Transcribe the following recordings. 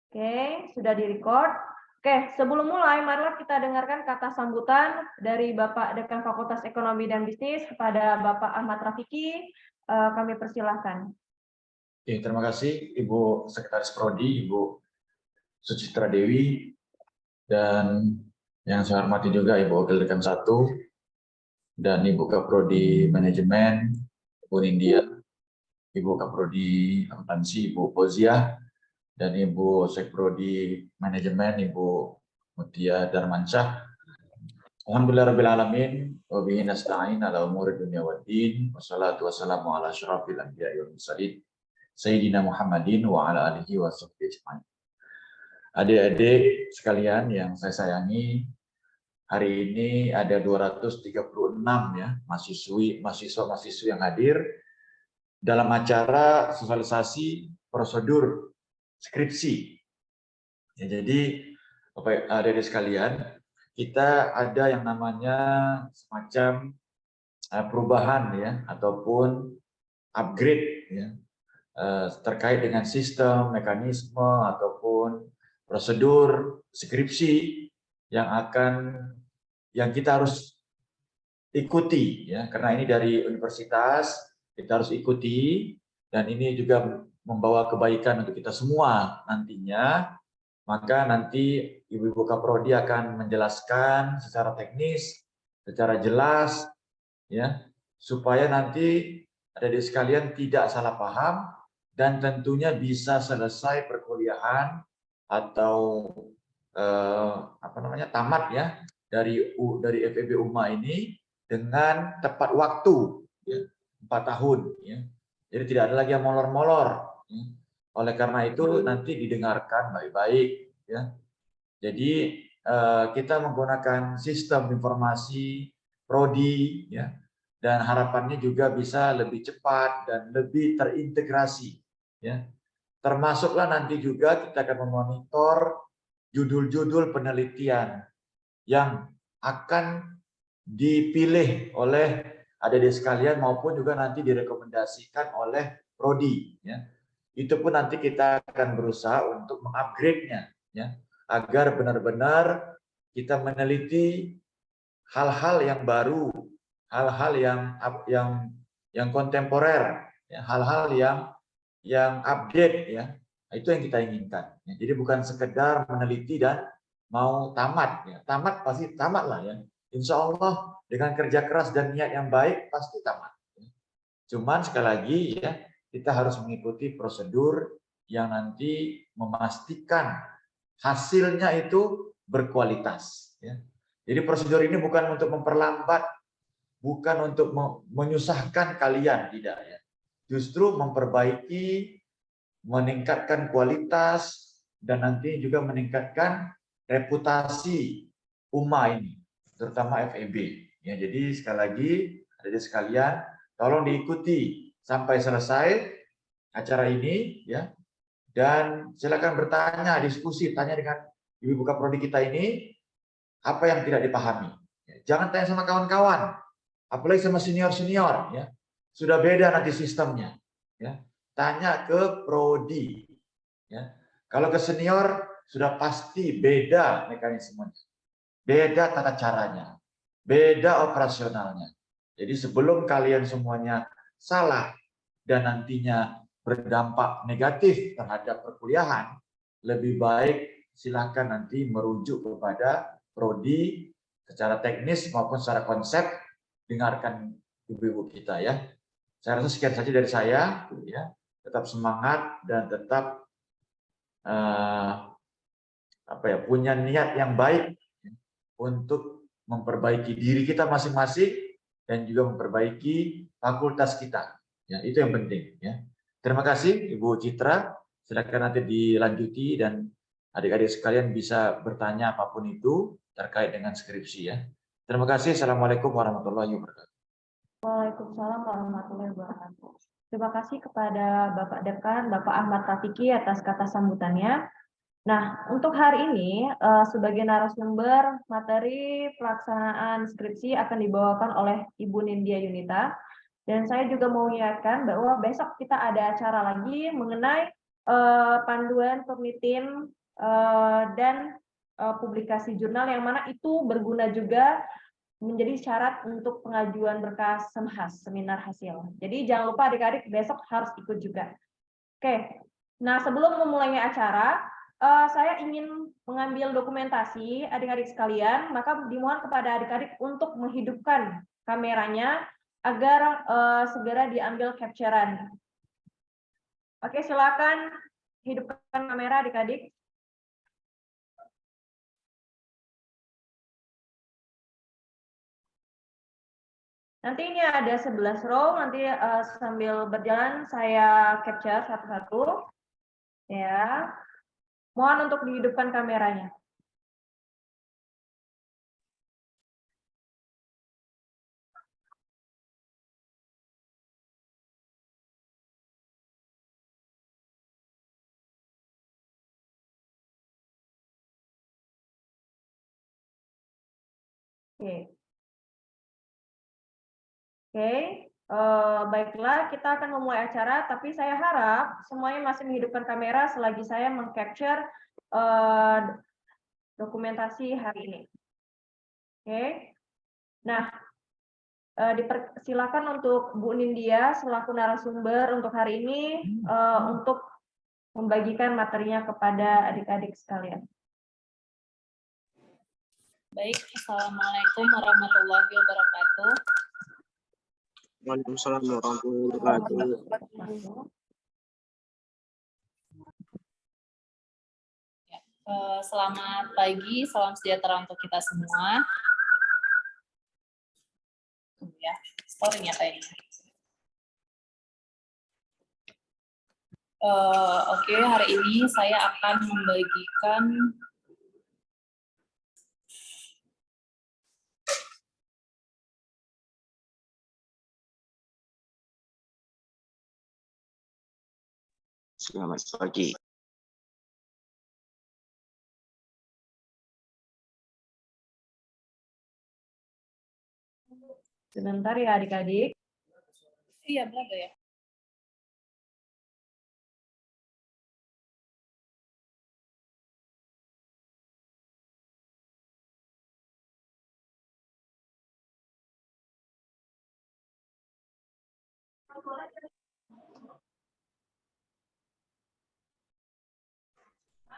Oke, sudah di-record. Oke, sebelum mulai, marilah kita dengarkan kata sambutan dari Bapak Dekan Fakultas Ekonomi dan Bisnis kepada Bapak Ahmad Rafiki. Kami persilahkan. Oke, terima kasih Ibu Sekretaris Prodi, Ibu Sucitra Dewi, dan yang saya hormati juga Ibu Wakil Dekan 1, dan Ibu Kaprodi Manajemen, Ibu Nindya, Ibu Kaprodi Akuntansi, Ibu Poziah, dan Ibu Sekprodi Manajemen, Ibu Mutia Darmansyah. Alhamdulillahirrahmanirrahim, wa bihi nasta'in ala umuri dunya waddin, wassalatu wassalamu ala asyrafil anbiya'i wal mursalin, Sayyidina Muhammadin wa ala alihi wa sahbihi ajma'in. Adik-adik sekalian yang saya sayangi, hari ini ada 236 ya mahasiswa-mahasiswi yang hadir dalam acara sosialisasi prosedur skripsi. Ya, jadi adik-adik sekalian, kita ada yang namanya semacam perubahan ya ataupun upgrade ya terkait dengan sistem, mekanisme ataupun prosedur skripsi yang kita harus ikuti ya, karena ini dari universitas kita harus ikuti, dan ini juga membawa kebaikan untuk kita semua nantinya. Maka nanti Ibu-Ibu Kaprodi akan menjelaskan secara teknis, secara jelas ya, supaya nanti adik-adik sekalian tidak salah paham dan tentunya bisa selesai perkuliahan atau tamat ya dari FEB UMA ini dengan tepat waktu ya, 4 tahun ya. Jadi tidak ada lagi yang molor-molor ya. Oleh karena itu nanti didengarkan baik-baik ya. Jadi kita menggunakan sistem informasi prodi ya, dan harapannya juga bisa lebih cepat dan lebih terintegrasi ya. Termasuklah nanti juga kita akan memonitor judul-judul penelitian yang akan dipilih oleh adik-adik sekalian maupun juga nanti direkomendasikan oleh prodi ya. Itu pun nanti kita akan berusaha untuk mengupgrade-nya ya, agar benar-benar kita meneliti hal-hal yang baru, hal-hal yang kontemporer ya, hal-hal yang update ya. Itu yang kita inginkan ya. Jadi bukan sekedar meneliti dan mau tamat ya. Tamat pasti tamat lah ya. Insya Allah dengan kerja keras dan niat yang baik pasti tamat. Cuman sekali lagi ya, kita harus mengikuti prosedur yang nanti memastikan hasilnya itu berkualitas ya. Jadi prosedur ini bukan untuk memperlambat, bukan untuk menyusahkan kalian, tidak ya. Justru memperbaiki, meningkatkan kualitas, dan nanti juga meningkatkan reputasi UMA ini, terutama FEB. Ya, jadi sekali lagi, adik-adik sekalian, tolong diikuti sampai selesai acara ini, ya. Dan silakan bertanya, diskusi, tanya dengan Ibu Kaprodi kita ini, apa yang tidak dipahami. Jangan tanya sama kawan-kawan, apalagi sama senior-senior, ya. Sudah beda nanti sistemnya, ya. Tanya ke prodi, ya. Kalau ke senior sudah pasti beda mekanismenya, beda tata caranya, beda operasionalnya. Jadi sebelum kalian semuanya salah dan nantinya berdampak negatif terhadap perkuliahan, lebih baik silakan nanti merujuk kepada prodi secara teknis maupun secara konsep, dengarkan ibu-ibu kita ya. Saya rasa sekian saja dari saya ya. Tetap semangat dan tetap punya niat yang baik untuk memperbaiki diri kita masing-masing dan juga memperbaiki fakultas kita. Ya, itu yang penting ya. Terima kasih Ibu Citra. Silakan nanti dilanjuti dan adik-adik sekalian bisa bertanya apapun itu terkait dengan skripsi ya. Terima kasih. Assalamualaikum warahmatullahi wabarakatuh. Waalaikumsalam warahmatullahi wabarakatuh. Terima kasih kepada Bapak Dekan, Bapak Ahmad Rafiki atas kata sambutannya. Nah, untuk hari ini sebagai narasumber materi pelaksanaan skripsi akan dibawakan oleh Ibu Nindya Yunita. Dan saya juga mau mengingatkan bahwa besok kita ada acara lagi mengenai panduan Permitin dan publikasi jurnal yang mana itu berguna juga menjadi syarat untuk pengajuan berkas semhas, seminar hasil. Jadi jangan lupa adik-adik besok harus ikut juga. Oke, nah sebelum memulainya acara, saya ingin mengambil dokumentasi adik-adik sekalian, maka dimohon kepada adik-adik untuk menghidupkan kameranya agar segera diambil capture-an. Oke, silakan hidupkan kamera adik-adik. Nanti ini ada 11 row, nanti sambil berjalan saya capture satu-satu. Ya. Mohon untuk dihidupkan kameranya. Oke. Oke, baiklah kita akan memulai acara, tapi saya harap semuanya masih menghidupkan kamera selagi saya meng-capture dokumentasi hari ini. Oke, nah dipersilakan untuk Bu Nindya selaku narasumber untuk hari ini untuk membagikan materinya kepada adik-adik sekalian. Baik, Assalamualaikum warahmatullahi wabarakatuh. Waalaikumsalam warahmatullahi wabarakatuh. Selamat pagi, salam sejahtera untuk kita semua. Ya, story-nya kayaknya. Oke, hari ini saya akan membagikan Selamat pagi. Sebentar ya adik-adik. Iya, berapa ya?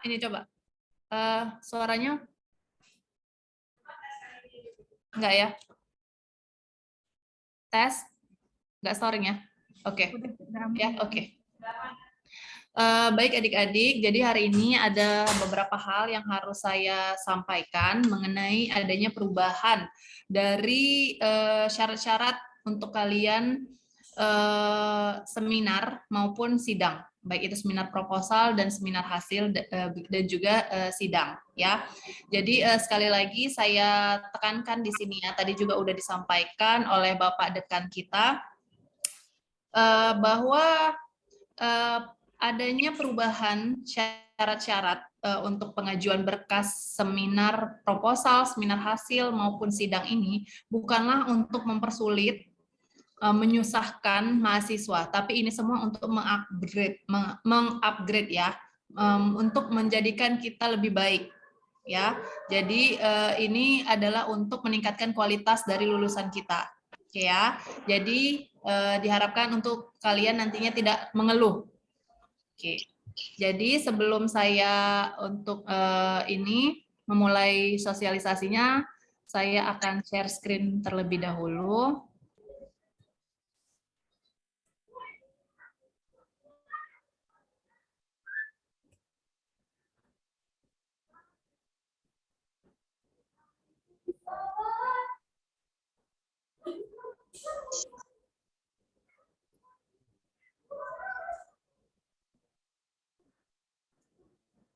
Ini coba. Suaranya enggak ya? Tes? Enggak storing ya? Oke. Ya, oke. Baik adik-adik, jadi hari ini ada beberapa hal yang harus saya sampaikan mengenai adanya perubahan dari syarat-syarat untuk kalian seminar maupun sidang, baik itu seminar proposal dan seminar hasil dan juga sidang ya. Jadi sekali lagi saya tekankan di sini ya, tadi juga udah disampaikan oleh Bapak Dekan kita bahwa adanya perubahan syarat-syarat untuk pengajuan berkas seminar proposal, seminar hasil maupun sidang ini bukanlah untuk mempersulit, menyusahkan mahasiswa, tapi ini semua untuk mengupgrade ya, untuk menjadikan kita lebih baik ya. Jadi ini adalah untuk meningkatkan kualitas dari lulusan kita ya. Jadi diharapkan untuk kalian nantinya tidak mengeluh. Oke, jadi sebelum saya untuk ini memulai sosialisasinya, saya akan share screen terlebih dahulu.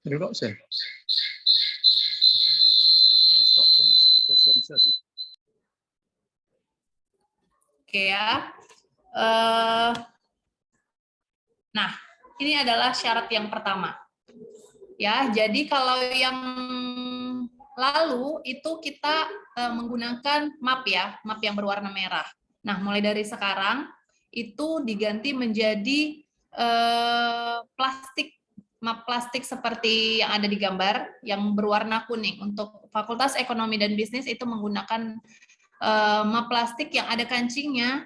Terima kasih. Oke ya. Nah, ini adalah syarat yang pertama. Ya, jadi kalau yang lalu itu kita menggunakan map ya, map yang berwarna merah. Nah, mulai dari sekarang itu diganti menjadi plastik map plastik seperti yang ada di gambar, yang berwarna kuning. Untuk Fakultas Ekonomi dan Bisnis itu menggunakan map plastik yang ada kancingnya,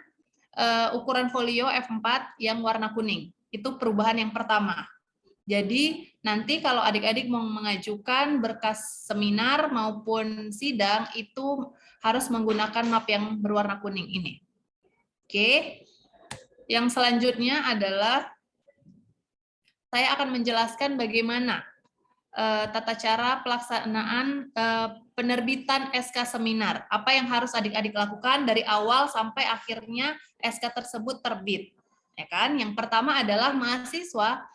ukuran folio F4 yang warna kuning. Itu perubahan yang pertama. Jadi nanti kalau adik-adik mau mengajukan berkas seminar maupun sidang itu harus menggunakan map yang berwarna kuning ini. Oke. Yang selanjutnya adalah saya akan menjelaskan bagaimana tata cara pelaksanaan penerbitan SK seminar. Apa yang harus adik-adik lakukan dari awal sampai akhirnya SK tersebut terbit. Ya kan? Yang pertama adalah mahasiswa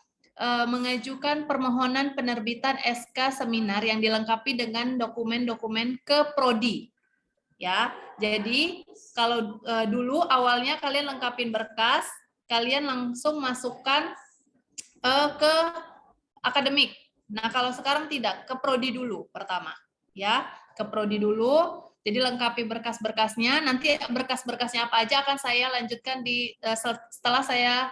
mengajukan permohonan penerbitan SK seminar yang dilengkapi dengan dokumen-dokumen ke prodi. Ya, jadi kalau dulu awalnya kalian lengkapin berkas, kalian langsung masukkan ke akademik. Nah, kalau sekarang tidak, ke prodi dulu pertama, ya, ke prodi dulu. Jadi lengkapi berkas-berkasnya. Nanti berkas-berkasnya apa aja akan saya lanjutkan setelah saya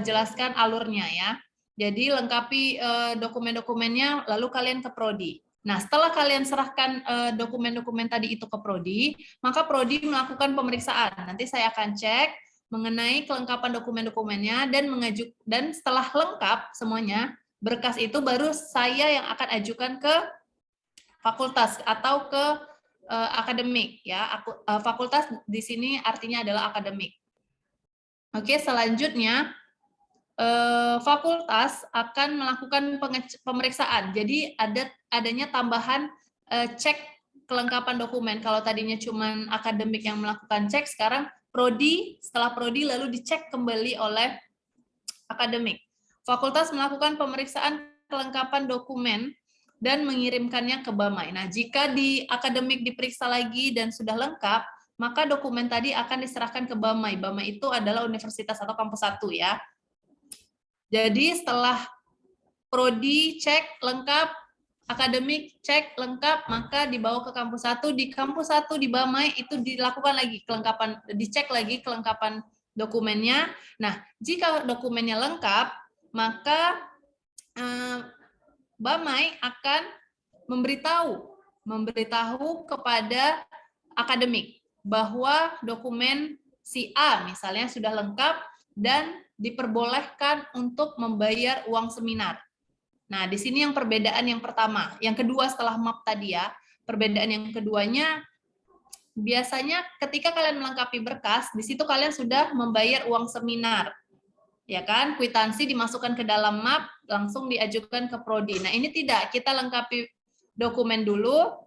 jelaskan alurnya ya. Jadi lengkapi dokumen-dokumennya, lalu kalian ke prodi. Nah, setelah kalian serahkan dokumen-dokumen tadi itu ke prodi, maka prodi melakukan pemeriksaan. Nanti saya akan cek mengenai kelengkapan dokumen-dokumennya dan setelah lengkap semuanya, berkas itu baru saya yang akan ajukan ke fakultas atau ke akademik ya. Fakultas di sini artinya adalah akademik. Oke, selanjutnya fakultas akan melakukan pemeriksaan. Jadi adanya tambahan cek kelengkapan dokumen. Kalau tadinya cuma akademik yang melakukan cek, sekarang prodi, setelah prodi lalu dicek kembali oleh akademik. Fakultas melakukan pemeriksaan kelengkapan dokumen dan mengirimkannya ke Bamai. Nah, jika di akademik diperiksa lagi dan sudah lengkap, maka dokumen tadi akan diserahkan ke Bamai. Bamai itu adalah universitas atau kampus 1 ya. Jadi setelah prodi cek lengkap, akademik cek lengkap, maka dibawa ke kampus 1. Di kampus 1 di Bamai itu dilakukan lagi kelengkapan, dicek lagi kelengkapan dokumennya. Nah, jika dokumennya lengkap, maka Bamai akan memberitahu kepada akademik bahwa dokumen si A misalnya sudah lengkap dan diperbolehkan untuk membayar uang seminar. Nah, di sini yang perbedaan yang pertama. Yang kedua setelah map tadi ya, perbedaan yang keduanya, biasanya ketika kalian melengkapi berkas, di situ kalian sudah membayar uang seminar. Ya kan, kwitansi dimasukkan ke dalam map, langsung diajukan ke prodi. Nah, ini tidak, kita lengkapi dokumen dulu,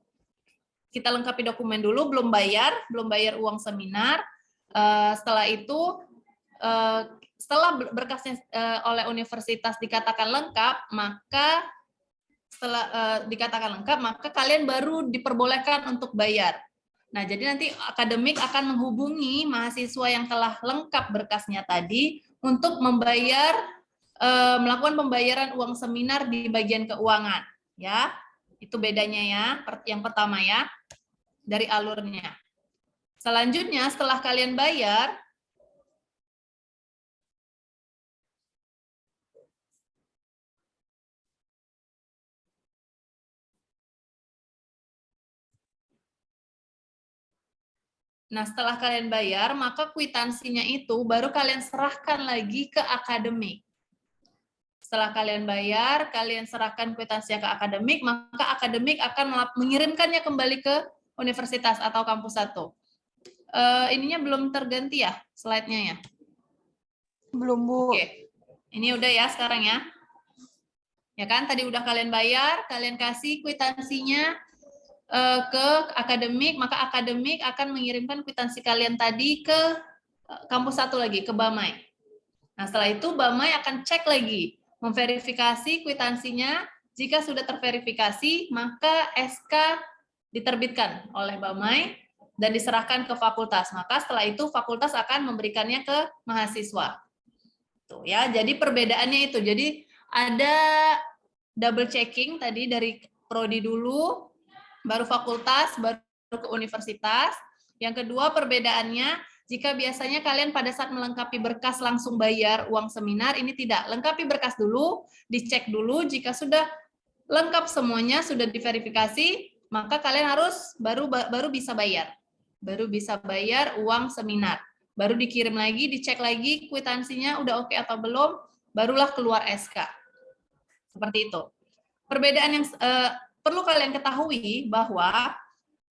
belum bayar uang seminar. Setelah itu, setelah berkasnya oleh universitas dikatakan lengkap, maka maka kalian baru diperbolehkan untuk bayar. Nah, jadi nanti akademik akan menghubungi mahasiswa yang telah lengkap berkasnya tadi untuk melakukan pembayaran uang seminar di bagian keuangan, ya. Itu bedanya ya, yang pertama ya, dari alurnya. Selanjutnya, setelah kalian bayar, nah, setelah kalian bayar, maka kwitansinya itu baru kalian serahkan lagi ke akademik. Setelah kalian bayar, kalian serahkan kwitansinya ke akademik, maka akademik akan mengirimkannya kembali ke universitas atau kampus 1. Ininya belum terganti ya, slide-nya ya? Belum, Bu. Oke. Ini udah ya sekarang ya? Ya kan, tadi udah kalian bayar, kalian kasih kwitansinya ke akademik, maka akademik akan mengirimkan kwitansi kalian tadi ke kampus 1 lagi, ke Bamai. Nah, setelah itu Bamai akan cek lagi, memverifikasi kwitansinya. Jika sudah terverifikasi, maka SK diterbitkan oleh Bamai dan diserahkan ke fakultas. Maka setelah itu fakultas akan memberikannya ke mahasiswa. Tuh ya, jadi perbedaannya itu. Jadi ada double checking tadi dari prodi dulu, baru fakultas, baru ke universitas. Yang kedua perbedaannya, Jika biasanya kalian pada saat melengkapi berkas langsung bayar uang seminar, ini tidak. Lengkapi berkas dulu, dicek dulu, jika sudah lengkap semuanya, sudah diverifikasi, maka kalian harus baru bisa bayar. Baru bisa bayar uang seminar. Baru dikirim lagi, dicek lagi kwitansinya udah oke atau belum, barulah keluar SK. Seperti itu. Perbedaan yang perlu kalian ketahui bahwa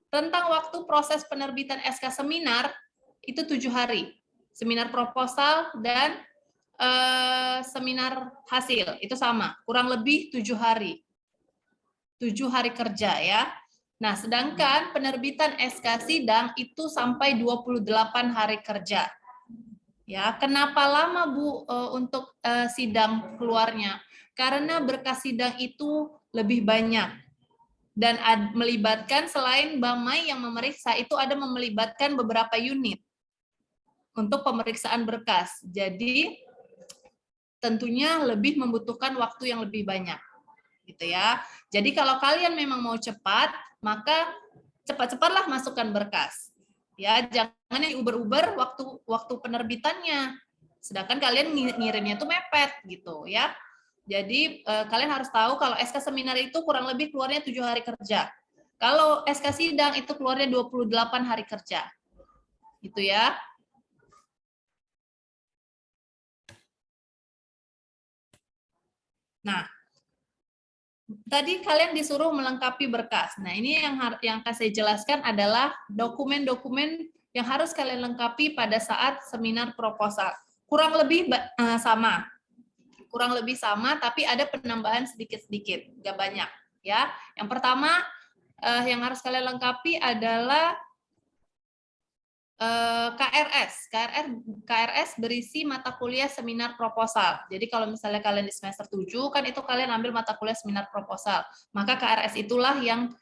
tentang waktu proses penerbitan SK seminar itu 7 hari. Seminar proposal dan seminar hasil itu sama, kurang lebih 7 hari. 7 hari kerja ya. Nah, sedangkan penerbitan SK sidang itu sampai 28 hari kerja. Ya, kenapa lama Bu untuk sidang keluarnya? Karena berkas sidang itu lebih banyak dan melibatkan selain Bamai yang memeriksa itu ada melibatkan beberapa unit untuk pemeriksaan berkas. Jadi tentunya lebih membutuhkan waktu yang lebih banyak. Gitu ya. Jadi kalau kalian memang mau cepat, maka cepat-cepatlah masukkan berkas. Ya, jangan yang uber-uber waktu penerbitannya. Sedangkan kalian ngirimnya itu mepet gitu ya. Jadi kalian harus tahu kalau SK seminar itu kurang lebih keluarnya 7 hari kerja. Kalau SK sidang itu keluarnya 28 hari kerja. Gitu ya. Nah, tadi kalian disuruh melengkapi berkas. Nah, ini yang akan saya jelaskan adalah dokumen-dokumen yang harus kalian lengkapi pada saat seminar proposal. Kurang lebih sama. Kurang lebih sama, tapi ada penambahan sedikit-sedikit, nggak banyak. Ya, yang pertama yang harus kalian lengkapi adalah KRS berisi mata kuliah seminar proposal. Jadi kalau misalnya kalian di semester 7 kan itu kalian ambil mata kuliah seminar proposal. Maka KRS itulah yang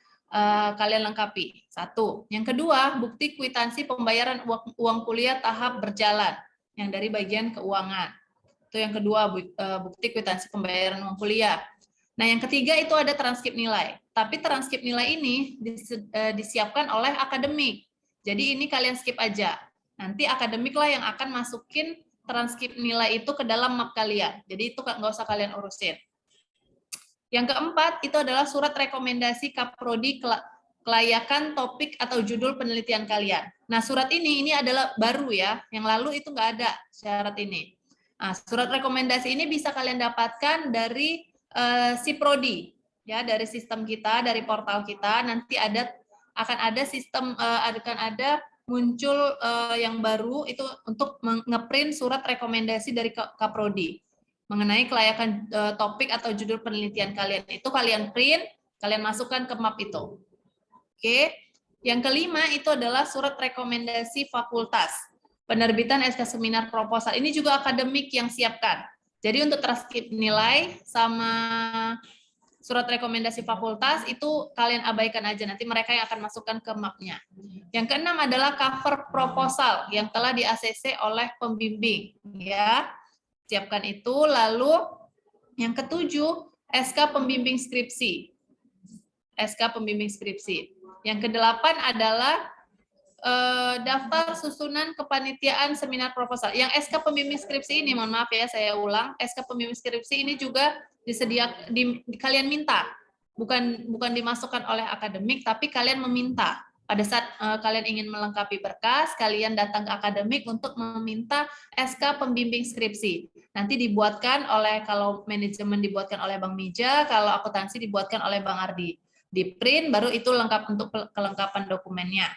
kalian lengkapi. Satu. Yang kedua, bukti kwitansi pembayaran uang kuliah tahap berjalan yang dari bagian keuangan. Itu yang kedua, bukti kwitansi pembayaran uang kuliah. Nah, yang ketiga itu ada transkrip nilai. Tapi transkrip nilai ini disiapkan oleh akademik. Jadi ini kalian skip aja. Nanti akademik lah yang akan masukin transkrip nilai itu ke dalam map kalian. Jadi itu nggak usah kalian urusin. Yang keempat itu adalah surat rekomendasi Kaprodi kelayakan topik atau judul penelitian kalian. Nah, surat ini adalah baru ya. Yang lalu itu nggak ada syarat ini. Nah, surat rekomendasi ini bisa kalian dapatkan dari Siprodi, ya, dari sistem kita, dari portal kita. Nanti akan ada sistem, akan ada muncul yang baru itu untuk ngeprint surat rekomendasi dari Kaprodi mengenai kelayakan topik atau judul penelitian kalian. Itu kalian print, kalian masukkan ke map itu. Oke. Yang kelima itu adalah surat rekomendasi fakultas. Penerbitan SK seminar proposal. Ini juga akademik yang siapkan. Jadi untuk transkrip nilai sama surat rekomendasi fakultas itu kalian abaikan aja, nanti mereka yang akan masukkan ke mapnya. Yang keenam adalah cover proposal yang telah di-ACC oleh pembimbing, ya. Siapkan itu. Lalu yang ketujuh, SK pembimbing skripsi. SK pembimbing skripsi. Yang kedelapan adalah daftar susunan kepanitiaan seminar proposal. Yang SK pembimbing skripsi ini, mohon maaf ya, saya ulang, SK pembimbing skripsi ini juga kalian minta, bukan dimasukkan oleh akademik, tapi kalian meminta. Pada saat kalian ingin melengkapi berkas, kalian datang ke akademik untuk meminta SK pembimbing skripsi. Nanti dibuatkan oleh, kalau manajemen dibuatkan oleh Bang Mija, kalau akuntansi dibuatkan oleh Bang Ardi. Di print, baru itu lengkap untuk kelengkapan dokumennya.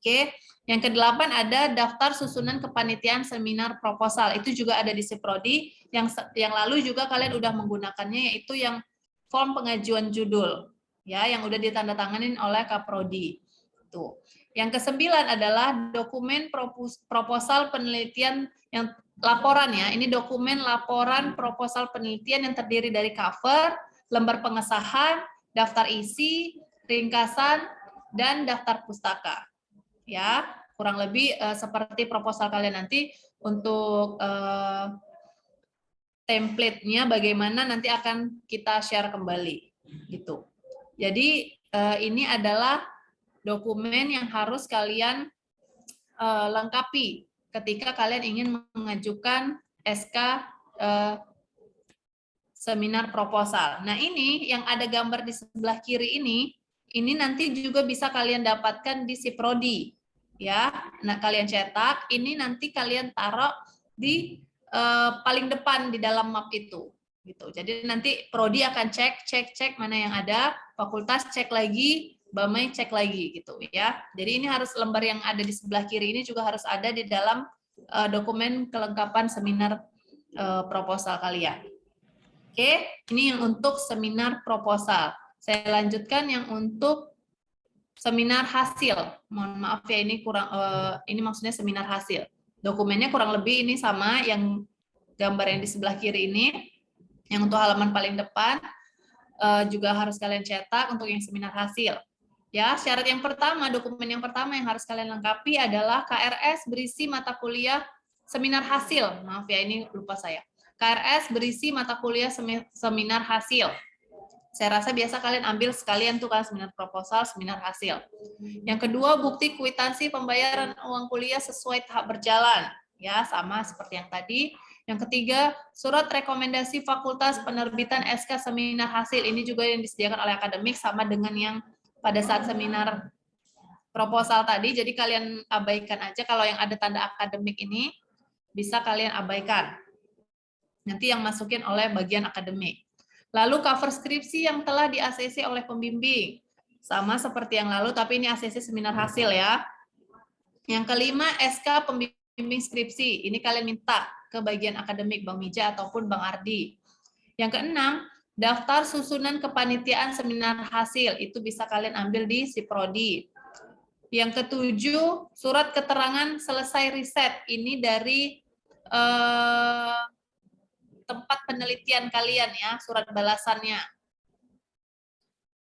Oke, yang kedelapan ada daftar susunan kepanitiaan seminar proposal. Itu juga ada di Siprodi. Yang lalu juga kalian udah menggunakannya, yaitu yang form pengajuan judul, ya, yang udah ditandatanganin oleh Kaprodi. Tuh. Yang kesembilan adalah dokumen proposal penelitian yang laporan ya. Ini dokumen laporan proposal penelitian yang terdiri dari cover, lembar pengesahan, daftar isi, ringkasan, dan daftar pustaka. Ya, kurang lebih seperti proposal kalian nanti. Untuk template-nya bagaimana nanti akan kita share kembali gitu. Jadi ini adalah dokumen yang harus kalian lengkapi ketika kalian ingin mengajukan SK seminar proposal. Nah, ini yang ada gambar di sebelah kiri ini nanti juga bisa kalian dapatkan di si prodi. Ya, nah kalian cetak, ini nanti kalian taruh di paling depan di dalam map itu. Gitu. Jadi nanti prodi akan cek mana yang ada, fakultas cek lagi, Bamai cek lagi gitu ya. Jadi ini harus lembar yang ada di sebelah kiri ini juga harus ada di dalam dokumen kelengkapan seminar proposal kalian. Oke, ini yang untuk seminar proposal. Saya lanjutkan yang untuk seminar hasil. Mohon maaf ya, ini kurang ini maksudnya seminar hasil. Dokumennya kurang lebih ini sama yang gambar yang di sebelah kiri ini. Yang untuk halaman paling depan juga harus kalian cetak untuk yang seminar hasil. Ya, syarat yang pertama, dokumen yang pertama yang harus kalian lengkapi adalah KRS berisi mata kuliah seminar hasil. Maaf ya, ini lupa saya. KRS berisi mata kuliah seminar hasil. Saya rasa biasa kalian ambil sekalian tuh kan seminar proposal, seminar hasil. Yang kedua, bukti kwitansi pembayaran uang kuliah sesuai tahap berjalan. Ya, sama seperti yang tadi. Yang ketiga, surat rekomendasi fakultas penerbitan SK seminar hasil. Ini juga yang disediakan oleh akademik sama dengan yang pada saat seminar proposal tadi. Jadi kalian abaikan aja kalau yang ada tanda akademik ini bisa kalian abaikan. Nanti yang masukin oleh bagian akademik. Lalu cover skripsi yang telah di-ACC oleh pembimbing. Sama seperti yang lalu, tapi ini ACC seminar hasil ya. Yang kelima, SK pembimbing skripsi. Ini kalian minta ke bagian akademik, Bang Mija ataupun Bang Ardi. Yang keenam, daftar susunan kepanitiaan seminar hasil. Itu bisa kalian ambil di si prodi. Yang ketujuh, surat keterangan selesai riset. Ini dari tempat penelitian kalian ya, surat balasannya.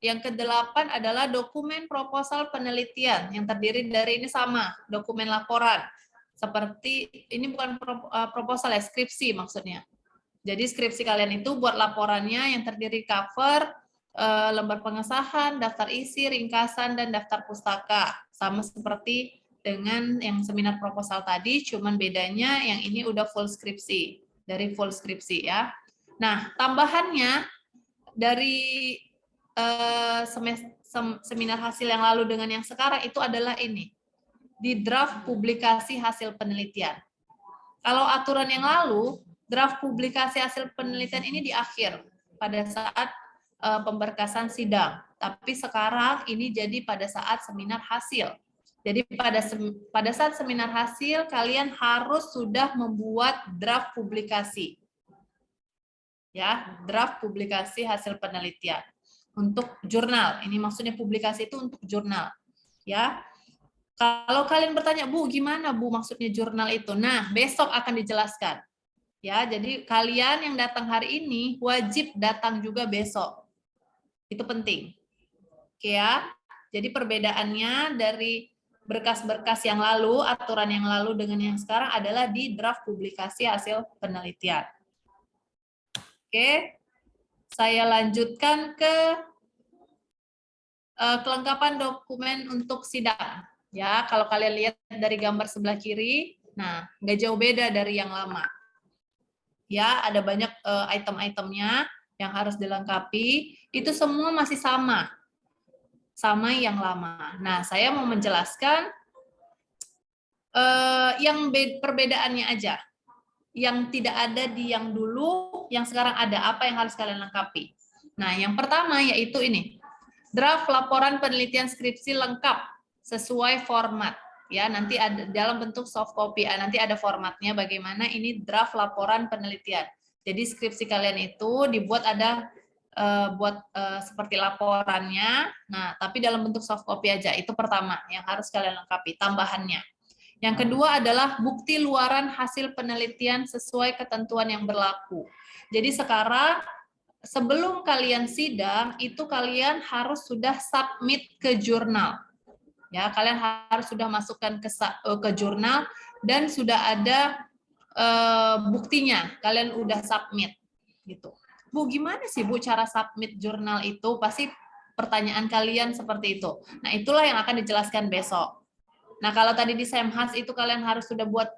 Yang kedelapan adalah dokumen proposal penelitian yang terdiri dari ini sama, dokumen laporan. Seperti ini bukan proposal ya, skripsi maksudnya. Jadi skripsi kalian itu buat laporannya yang terdiri cover, lembar pengesahan, daftar isi, ringkasan, dan daftar pustaka. Sama seperti dengan yang seminar proposal tadi, cuman bedanya yang ini udah full skripsi. Dari full skripsi ya. Nah, tambahannya dari seminar hasil yang lalu dengan yang sekarang itu adalah ini. Di draft publikasi hasil penelitian. Kalau aturan yang lalu, draft publikasi hasil penelitian ini di akhir pada saat pemberkasan sidang. Tapi sekarang ini jadi pada saat seminar hasil. Jadi pada saat seminar hasil kalian harus sudah membuat draft publikasi. Ya, draft publikasi hasil penelitian untuk jurnal. Ini maksudnya publikasi itu untuk jurnal. Ya. Kalau kalian bertanya, Bu, gimana Bu maksudnya jurnal itu? Nah, besok akan dijelaskan. Ya, jadi kalian yang datang hari ini wajib datang juga besok. Itu penting. Oke ya. Jadi perbedaannya dari berkas-berkas yang lalu, aturan yang lalu dengan yang sekarang adalah di draft publikasi hasil penelitian. Oke. Saya lanjutkan ke kelengkapan dokumen untuk sidang. Ya, kalau kalian lihat dari gambar sebelah kiri, nah, nggak jauh beda dari yang lama. Ya, ada banyak item-itemnya yang harus dilengkapi. Itu semua masih sama yang lama. Nah, saya mau menjelaskan yang perbedaannya aja. Yang tidak ada di yang dulu, yang sekarang ada. Apa yang harus kalian lengkapi? Nah, yang pertama yaitu ini. Draft laporan penelitian skripsi lengkap sesuai format. Ya, nanti ada dalam bentuk soft copy. Nanti ada formatnya bagaimana ini draft laporan penelitian. Jadi skripsi kalian itu dibuat ada seperti laporannya. Nah, tapi dalam bentuk soft copy aja. Itu pertama yang harus kalian lengkapi, tambahannya. Yang kedua adalah bukti luaran hasil penelitian sesuai ketentuan yang berlaku. Jadi sekarang sebelum kalian sidang, itu kalian harus sudah submit ke jurnal. Ya, kalian harus sudah masukkan ke jurnal dan sudah ada buktinya. Kalian udah submit gitu. Bu, gimana sih Bu cara submit jurnal itu? Pasti pertanyaan kalian seperti itu. Nah, itulah yang akan dijelaskan besok. Nah, kalau tadi di Semhas itu kalian harus sudah buat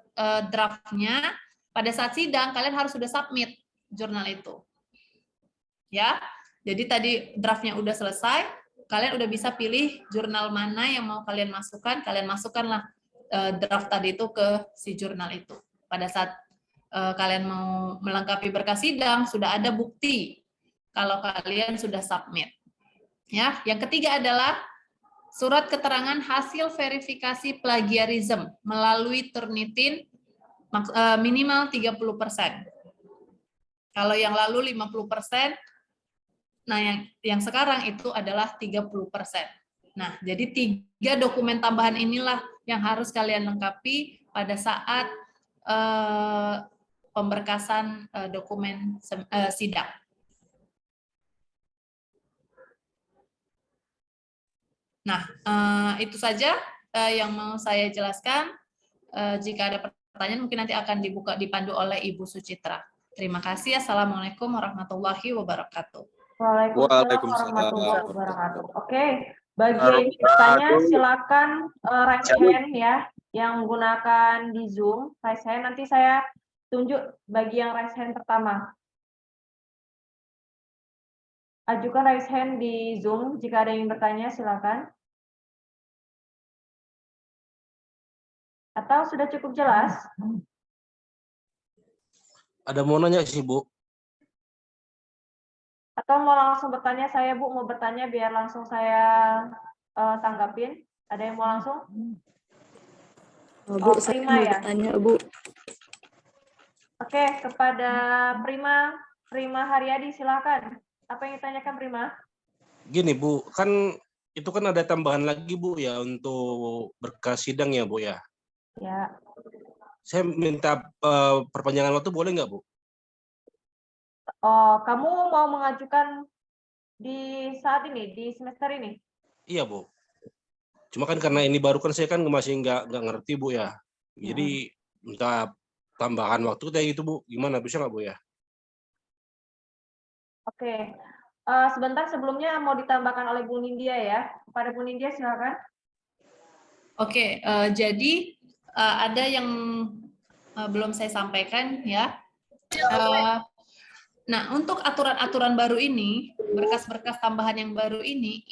draftnya, pada saat sidang kalian harus sudah submit jurnal itu. Ya. Jadi tadi draftnya udah selesai, kalian udah bisa pilih jurnal mana yang mau kalian masukkanlah draft tadi itu ke si jurnal itu. Pada saat kalian mau melengkapi berkas sidang, sudah ada bukti kalau kalian sudah submit. Ya, yang ketiga adalah surat keterangan hasil verifikasi plagiarisme melalui Turnitin minimal 30%. Kalau yang lalu 50%, nah yang sekarang itu adalah 30%. Nah, jadi 3 dokumen tambahan inilah yang harus kalian lengkapi pada saat pemberkasan dokumen sidang. Nah, itu saja yang mau saya jelaskan. Jika ada pertanyaan mungkin nanti akan dipandu oleh Ibu Sucitra. Terima kasih. Assalamualaikum warahmatullahi wabarakatuh. Waalaikumsalam warahmatullahi wabarakatuh. Oke, bagi yang ingin bertanya silakan raise hand ya, yang menggunakan di Zoom, raise hand. Nanti saya tunjuk bagi yang raise hand pertama. Ajukan raise hand di Zoom jika ada yang ingin bertanya, silakan. Atau sudah cukup jelas? Ada mau nanya sih, Bu. Atau mau langsung bertanya saya, Bu, mau bertanya biar langsung saya tanggapin. Ada yang mau langsung? Bu, saya Prima mau ya? bertanya, Bu. Oke, kepada Prima Haryadi, silakan. Apa yang ditanyakan, Prima? Gini, Bu, kan itu kan ada tambahan lagi, Bu, ya, untuk berkas sidang ya, Bu, ya. Ya. Saya minta perpanjangan waktu, boleh nggak, Bu? Kamu mau mengajukan di saat ini, di semester ini? Iya, Bu. Cuma kan karena ini baru kan saya kan masih nggak ngerti, Bu, ya. Jadi minta tambahan waktu kayak gitu, Bu. Gimana, bisa nggak, Bu, ya? Oke. Sebentar, sebelumnya mau ditambahkan oleh Bu Nindya ya. Kepada Bu Nindya, silakan. Oke, jadi ada yang belum saya sampaikan ya. Nah, untuk aturan-aturan baru ini, berkas-berkas tambahan yang baru ini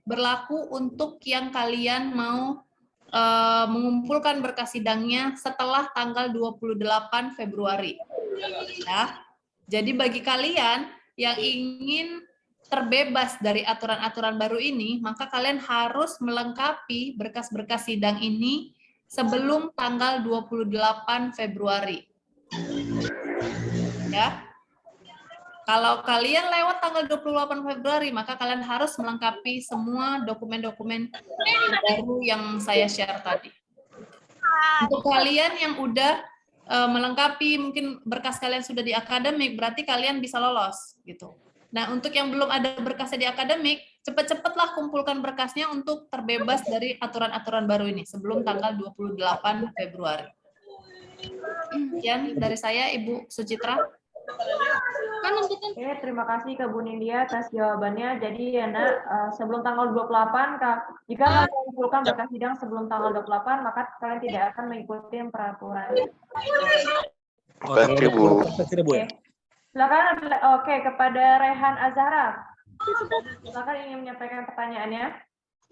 berlaku untuk yang kalian mau mengumpulkan berkas sidangnya setelah tanggal 28 Februari. Ya. Jadi bagi kalian yang ingin terbebas dari aturan-aturan baru ini, maka kalian harus melengkapi berkas-berkas sidang ini sebelum tanggal 28 Februari. Ya. Kalau kalian lewat tanggal 28 Februari, maka kalian harus melengkapi semua dokumen-dokumen baru yang saya share tadi. Untuk kalian yang udah melengkapi, mungkin berkas kalian sudah di akademik, berarti kalian bisa lolos gitu. Nah, untuk yang belum ada berkasnya di akademik, cepat-cepatlah kumpulkan berkasnya untuk terbebas dari aturan-aturan baru ini sebelum tanggal 28 Februari. Sekian dari saya, Ibu Sucitra. Oke, terima kasih ke Bu Nindya atas jawabannya. Jadi ya nak, sebelum tanggal 28, jika kalian mengumpulkan berkas sidang sebelum tanggal 28, maka kalian tidak akan mengikuti peraturan. Oke, Bu. Oke. Silakan, oke, kepada Rehan Azhara. Silakan ingin menyampaikan pertanyaannya.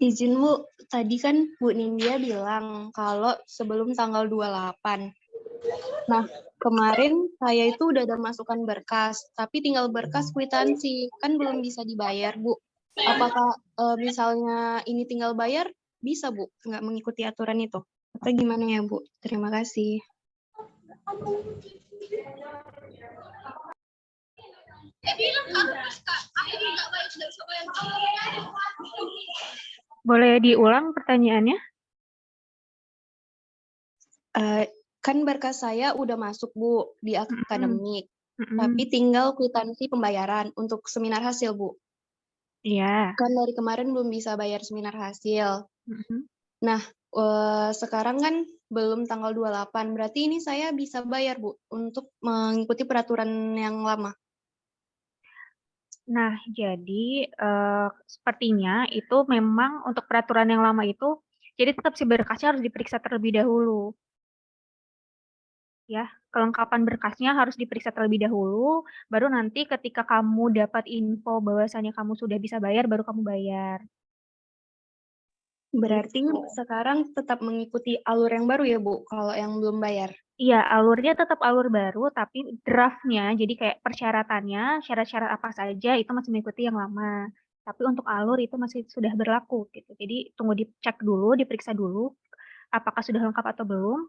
Izin, Bu. Tadi kan Bu Nindya bilang kalau sebelum tanggal 28. Nah, kemarin saya itu udah ada masukan berkas, tapi tinggal berkas kwitansi, kan belum bisa dibayar, Bu. Apakah misalnya ini tinggal bayar, bisa, Bu? Nggak mengikuti aturan itu? Atau gimana ya, Bu? Terima kasih. Boleh diulang pertanyaannya? Kan berkas saya udah masuk, Bu, di akademik. Tapi tinggal kwitansi pembayaran untuk seminar hasil, Bu. Iya. Kan dari kemarin belum bisa bayar seminar hasil. Nah, sekarang kan belum tanggal 28. Berarti ini saya bisa bayar, Bu, untuk mengikuti peraturan yang lama. Nah, jadi sepertinya itu memang untuk peraturan yang lama itu Jadi tetap si berkasnya harus diperiksa terlebih dahulu. Ya, kelengkapan berkasnya harus diperiksa terlebih dahulu, baru nanti ketika kamu dapat info bahwasannya kamu sudah bisa bayar, baru kamu bayar. Berarti Gitu. sekarang tetap mengikuti alur yang baru ya, Bu, kalau yang belum bayar. Iya, alurnya tetap alur baru, tapi draftnya, jadi kayak persyaratannya, syarat-syarat apa saja itu masih mengikuti yang lama. Tapi untuk alur itu masih sudah berlaku gitu. Jadi tunggu dicek dulu, diperiksa dulu, apakah sudah lengkap atau belum.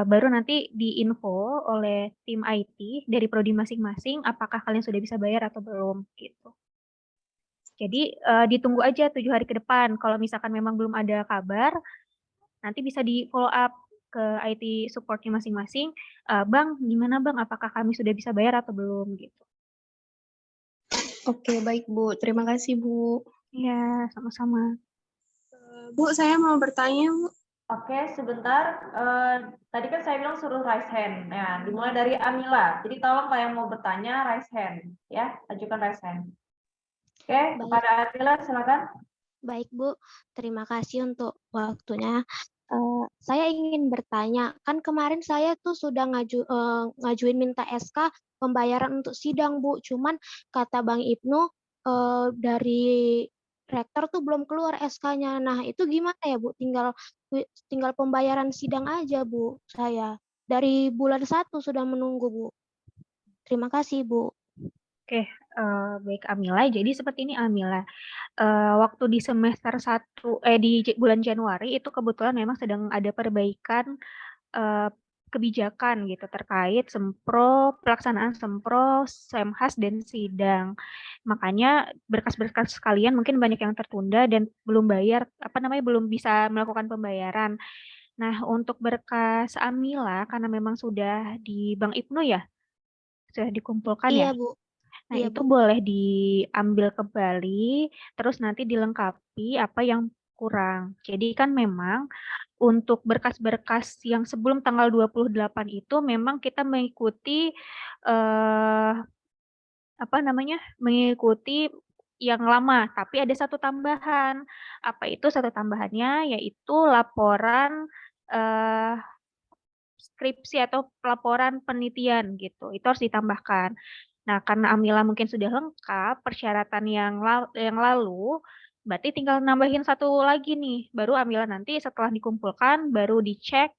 Baru nanti diinfo oleh tim IT dari prodi masing-masing, apakah kalian sudah bisa bayar atau belum gitu. Jadi ditunggu aja 7 hari ke depan. Kalau misalkan memang belum ada kabar, nanti bisa di follow up ke IT supportnya masing-masing. Bang, gimana Bang? Apakah kami sudah bisa bayar atau belum gitu? Oke, baik Bu. Terima kasih, Bu. Ya, sama-sama. Bu, saya mau bertanya, Bu. Oke, sebentar. Tadi kan saya bilang suruh raise hand. Nah, dimulai dari Amila. Jadi tolong kalau yang mau bertanya raise hand, ya, ajukan raise hand. Oke, Baik. kepada Amila silakan. Baik, Bu. Terima kasih untuk waktunya. Saya ingin bertanya, kan kemarin saya tuh sudah ngajuin minta SK pembayaran untuk sidang, Bu. Cuman kata Bang Ibnu dari rektor tuh belum keluar SK-nya. Nah, itu gimana ya, Bu? Tinggal pembayaran sidang aja, Bu. Saya dari bulan 1 sudah menunggu, Bu. Terima kasih, Bu. Oke, baik Amila. Jadi seperti ini Amila. Waktu di semester 1, di bulan Januari itu kebetulan memang sedang ada perbaikan kebijakan gitu terkait sempro, pelaksanaan sempro, semhas dan sidang. Makanya berkas-berkas sekalian mungkin banyak yang tertunda dan belum bayar, belum bisa melakukan pembayaran. Nah, untuk berkas Amila karena memang sudah di Bank Ibnu ya, sudah dikumpulkan ya. Iya, Bu. Nah, Iya, itu Bu. boleh diambil kembali, terus nanti dilengkapi apa yang kurang. Jadi kan memang untuk berkas-berkas yang sebelum tanggal 28 itu memang kita mengikuti eh, mengikuti yang lama, tapi ada satu tambahan. Apa itu satu tambahannya? Yaitu laporan eh, skripsi atau laporan penelitian gitu. Itu harus ditambahkan. Nah, karena Amila mungkin sudah lengkap persyaratan yang lalu, berarti tinggal nambahin satu lagi nih. Baru Amila nanti setelah dikumpulkan, baru dicek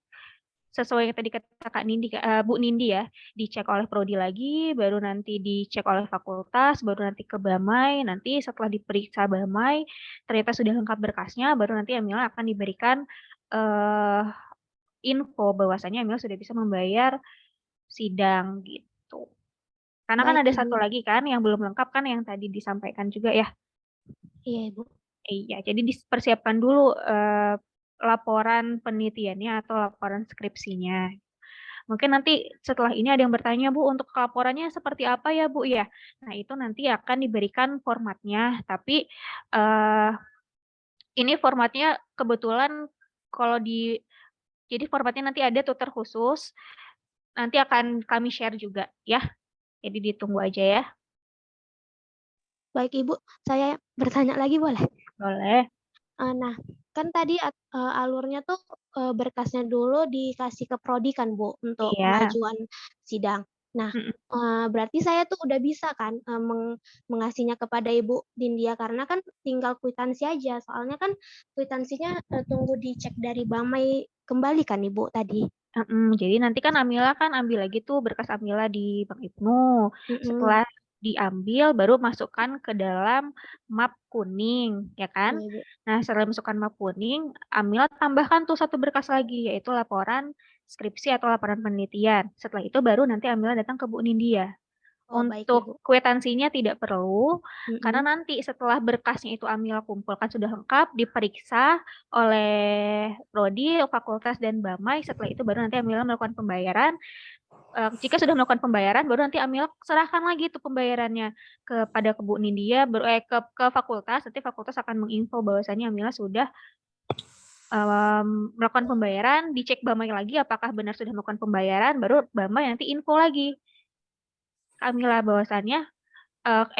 sesuai yang tadi kata Kak Nindi, Bu Nindi ya, dicek oleh prodi lagi, baru nanti dicek oleh fakultas, baru nanti ke Bamai, nanti setelah diperiksa Bamai, ternyata sudah lengkap berkasnya, baru nanti Amila akan diberikan eh, info bahwasanya Amila sudah bisa membayar sidang gitu. Karena kan Baik, ada Ibu. satu lagi kan yang belum lengkap kan yang tadi disampaikan juga ya. Iya, Ibu. Iya, jadi dipersiapkan dulu laporan penelitiannya atau laporan skripsinya. Mungkin nanti setelah ini ada yang bertanya, Bu, untuk laporannya seperti apa ya, Bu? Ya, nah itu nanti akan diberikan formatnya. Tapi ini formatnya kebetulan kalau jadi formatnya nanti ada tutor khusus. Nanti akan kami share juga ya. Jadi ditunggu aja ya. Baik, Ibu. Saya bertanya lagi boleh? Boleh. Nah, kan tadi alurnya tuh berkasnya dulu dikasih ke prodi kan, Bu, untuk Iya. pengajuan sidang. Nah, berarti saya tuh udah bisa kan mengasihnya kepada Ibu Dindia karena kan tinggal kwitansi aja. Soalnya kan kwitansinya tunggu dicek dari Bamai kembali kan, Ibu tadi. Jadi nanti kan Amila kan ambil lagi tuh berkas Amila di Bank Ibnu. Setelah diambil baru masukkan ke dalam map kuning, ya kan? Iya, Bu. Nah, setelah masukkan map kuning, Amila tambahkan tuh satu berkas lagi, yaitu laporan skripsi atau laporan penelitian. Setelah itu baru nanti Amila datang ke Bu Nindya. Oh, baik, Ibu. Untuk kwitansinya tidak perlu, karena Mm-mm. nanti setelah berkasnya itu Amila kumpulkan sudah lengkap, diperiksa oleh prodi, fakultas, dan Bamai. Setelah itu baru nanti Amila melakukan pembayaran. Jika sudah melakukan pembayaran, baru nanti Amila serahkan lagi itu pembayarannya kepada ke Bu Nindya, ke fakultas. Nanti fakultas akan menginfo bahwasannya Amila sudah melakukan pembayaran, dicek Bamai lagi apakah benar sudah melakukan pembayaran, baru Bamai nanti info lagi Amila bahwasannya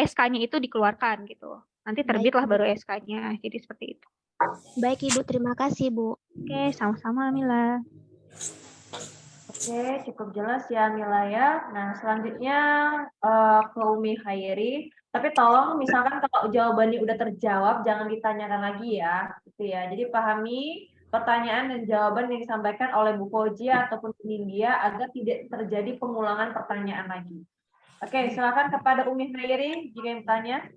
SK-nya itu dikeluarkan gitu. Nanti Baik, terbitlah Bu. baru SK-nya. Jadi seperti itu. Baik Ibu, terima kasih Bu. Oke, sama-sama Mila. Oke, cukup jelas ya Mila ya. Nah, selanjutnya ke Umi Khairi. Tapi tolong misalkan kalau jawabannya udah terjawab, jangan ditanyakan lagi ya. Gitu ya. Jadi pahami pertanyaan dan jawaban yang disampaikan oleh Bu Fojia ataupun Bu Nindya agar tidak terjadi pengulangan pertanyaan lagi. Oke, silakan kepada Umi Khairi jika yang bertanya.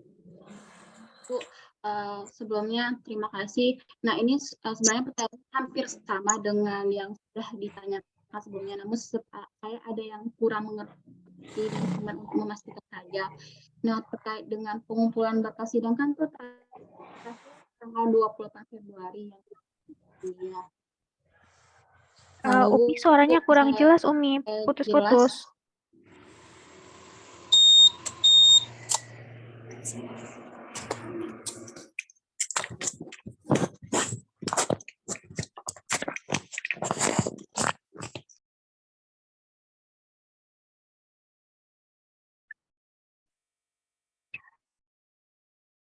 Bu, sebelumnya terima kasih. Nah, ini sebenarnya pertanyaan hampir sama dengan yang sudah ditanyakan sebelumnya, namun saya ada yang kurang mengerti dan cuma untuk memastikan saja. Nah, terkait dengan pengumpulan berkas sidang kan itu tanggal 28 Februari yang ya. Umi suaranya kurang jelas Umi, putus-putus.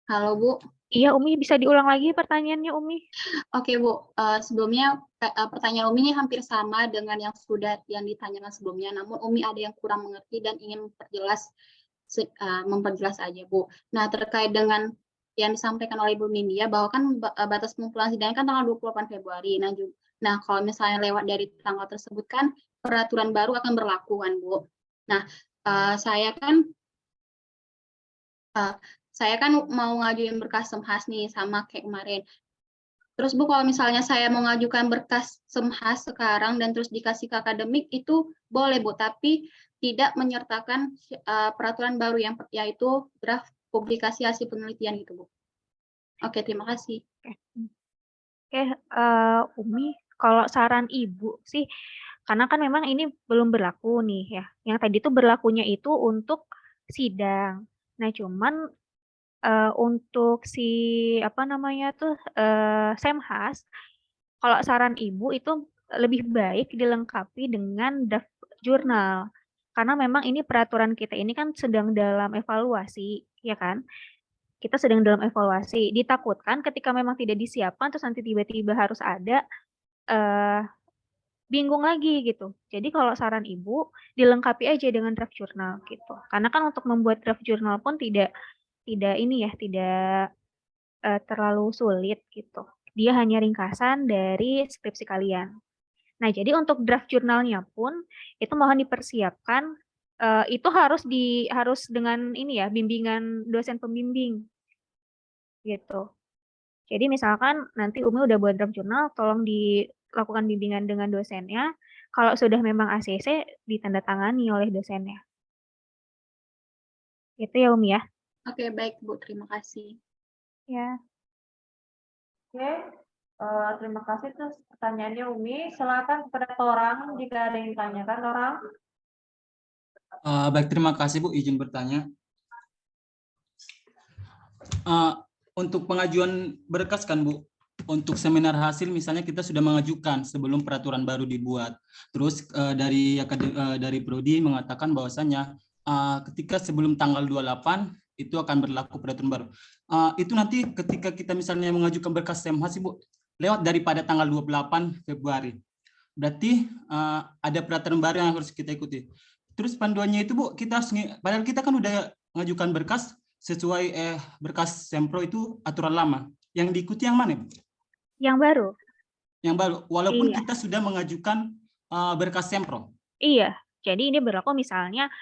Halo Bu. Iya Umi, bisa diulang lagi pertanyaannya Umi? Oke Bu, sebelumnya pertanyaan Umi ini hampir sama dengan yang sudah ditanyakan sebelumnya, namun Umi ada yang kurang mengerti dan ingin memperjelas aja Bu. Nah, terkait dengan yang disampaikan oleh Bu Nindya bahwa kan batas pengumpulan sidang kan tanggal 28 Februari. Nah, kalau misalnya lewat dari tanggal tersebut kan peraturan baru akan berlaku kan Bu. Nah, saya kan mau ngajuin berkas Semhas nih sama kayak kemarin. Terus Bu, kalau misalnya saya mau ngajukan berkas Semhas sekarang dan terus dikasih ke akademik itu boleh Bu, tapi tidak menyertakan peraturan baru yang yaitu draft publikasi hasil penelitian gitu Bu. Oke, terima kasih. Oke, Umi, kalau saran Ibu sih, karena kan memang ini belum berlaku nih ya. Yang tadi itu berlakunya itu untuk sidang. Nah, cuman untuk si Semhas, kalau saran Ibu itu lebih baik dilengkapi dengan draft jurnal. Karena memang ini peraturan kita ini kan sedang dalam evaluasi, ya kan? Kita sedang dalam evaluasi. Ditakutkan ketika memang tidak disiapkan terus nanti tiba-tiba harus ada bingung lagi gitu. Jadi kalau saran Ibu dilengkapi aja dengan draft jurnal gitu. Karena kan untuk membuat draft jurnal pun tidak terlalu sulit gitu. Dia hanya ringkasan dari skripsi kalian. Nah, jadi untuk draft jurnalnya pun itu mohon dipersiapkan, itu harus dengan bimbingan dosen pembimbing gitu. Jadi misalkan nanti Umi udah buat draft jurnal, tolong dilakukan bimbingan dengan dosennya. Kalau sudah memang ACC, ditandatangani oleh dosennya. Itu ya Umi ya. Oke, baik Bu, terima kasih. Ya. Oke, terima kasih atas pertanyaannya Umi. Silakan kepada Torang jika ada yang ditanyakan, Torang. Baik, terima kasih Bu, izin bertanya. Untuk pengajuan berkas kan Bu, untuk seminar hasil misalnya kita sudah mengajukan sebelum peraturan baru dibuat. Terus dari Prodi mengatakan bahwasannya ketika sebelum tanggal 28 itu akan berlaku peraturan baru. Itu nanti ketika kita misalnya mengajukan berkas Semhas Bu, lewat daripada tanggal 28 Februari. Berarti ada peraturan baru yang harus kita ikuti. Terus panduannya itu Bu, padahal kita kan udah mengajukan berkas sesuai berkas Sempro itu aturan lama. Yang diikuti yang mana, Bu? Yang baru. Yang baru, walaupun Iya. kita sudah mengajukan berkas Sempro. Iya, jadi ini berlaku misalnya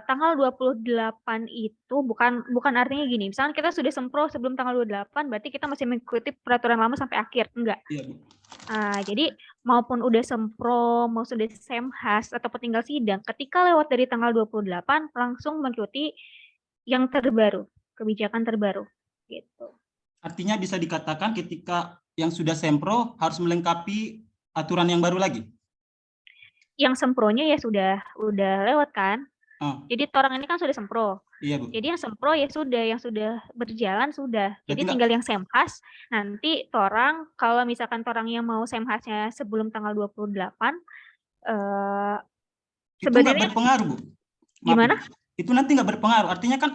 tanggal 28 itu bukan artinya gini, misalnya kita sudah Sempro sebelum tanggal 28, berarti kita masih mengikuti peraturan lama sampai akhir, enggak. Iya, Bu. Jadi maupun udah Sempro, mau sudah Semhas ataupun tinggal sidang, ketika lewat dari tanggal 28 langsung mengikuti yang terbaru, kebijakan terbaru gitu. Artinya bisa dikatakan ketika yang sudah Sempro harus melengkapi aturan yang baru lagi. Yang Sempronya ya udah lewat kan? Jadi Torang ini kan sudah Sempro. Iya, Bu. Jadi yang Sempro ya sudah, yang sudah berjalan sudah. Jadi tinggal yang Semhas. Nanti Torang kalau misalkan Torang yang mau Semhasnya sebelum tanggal 28 itu nggak berpengaruh, Bu. Gimana? Itu nanti nggak berpengaruh. Artinya kan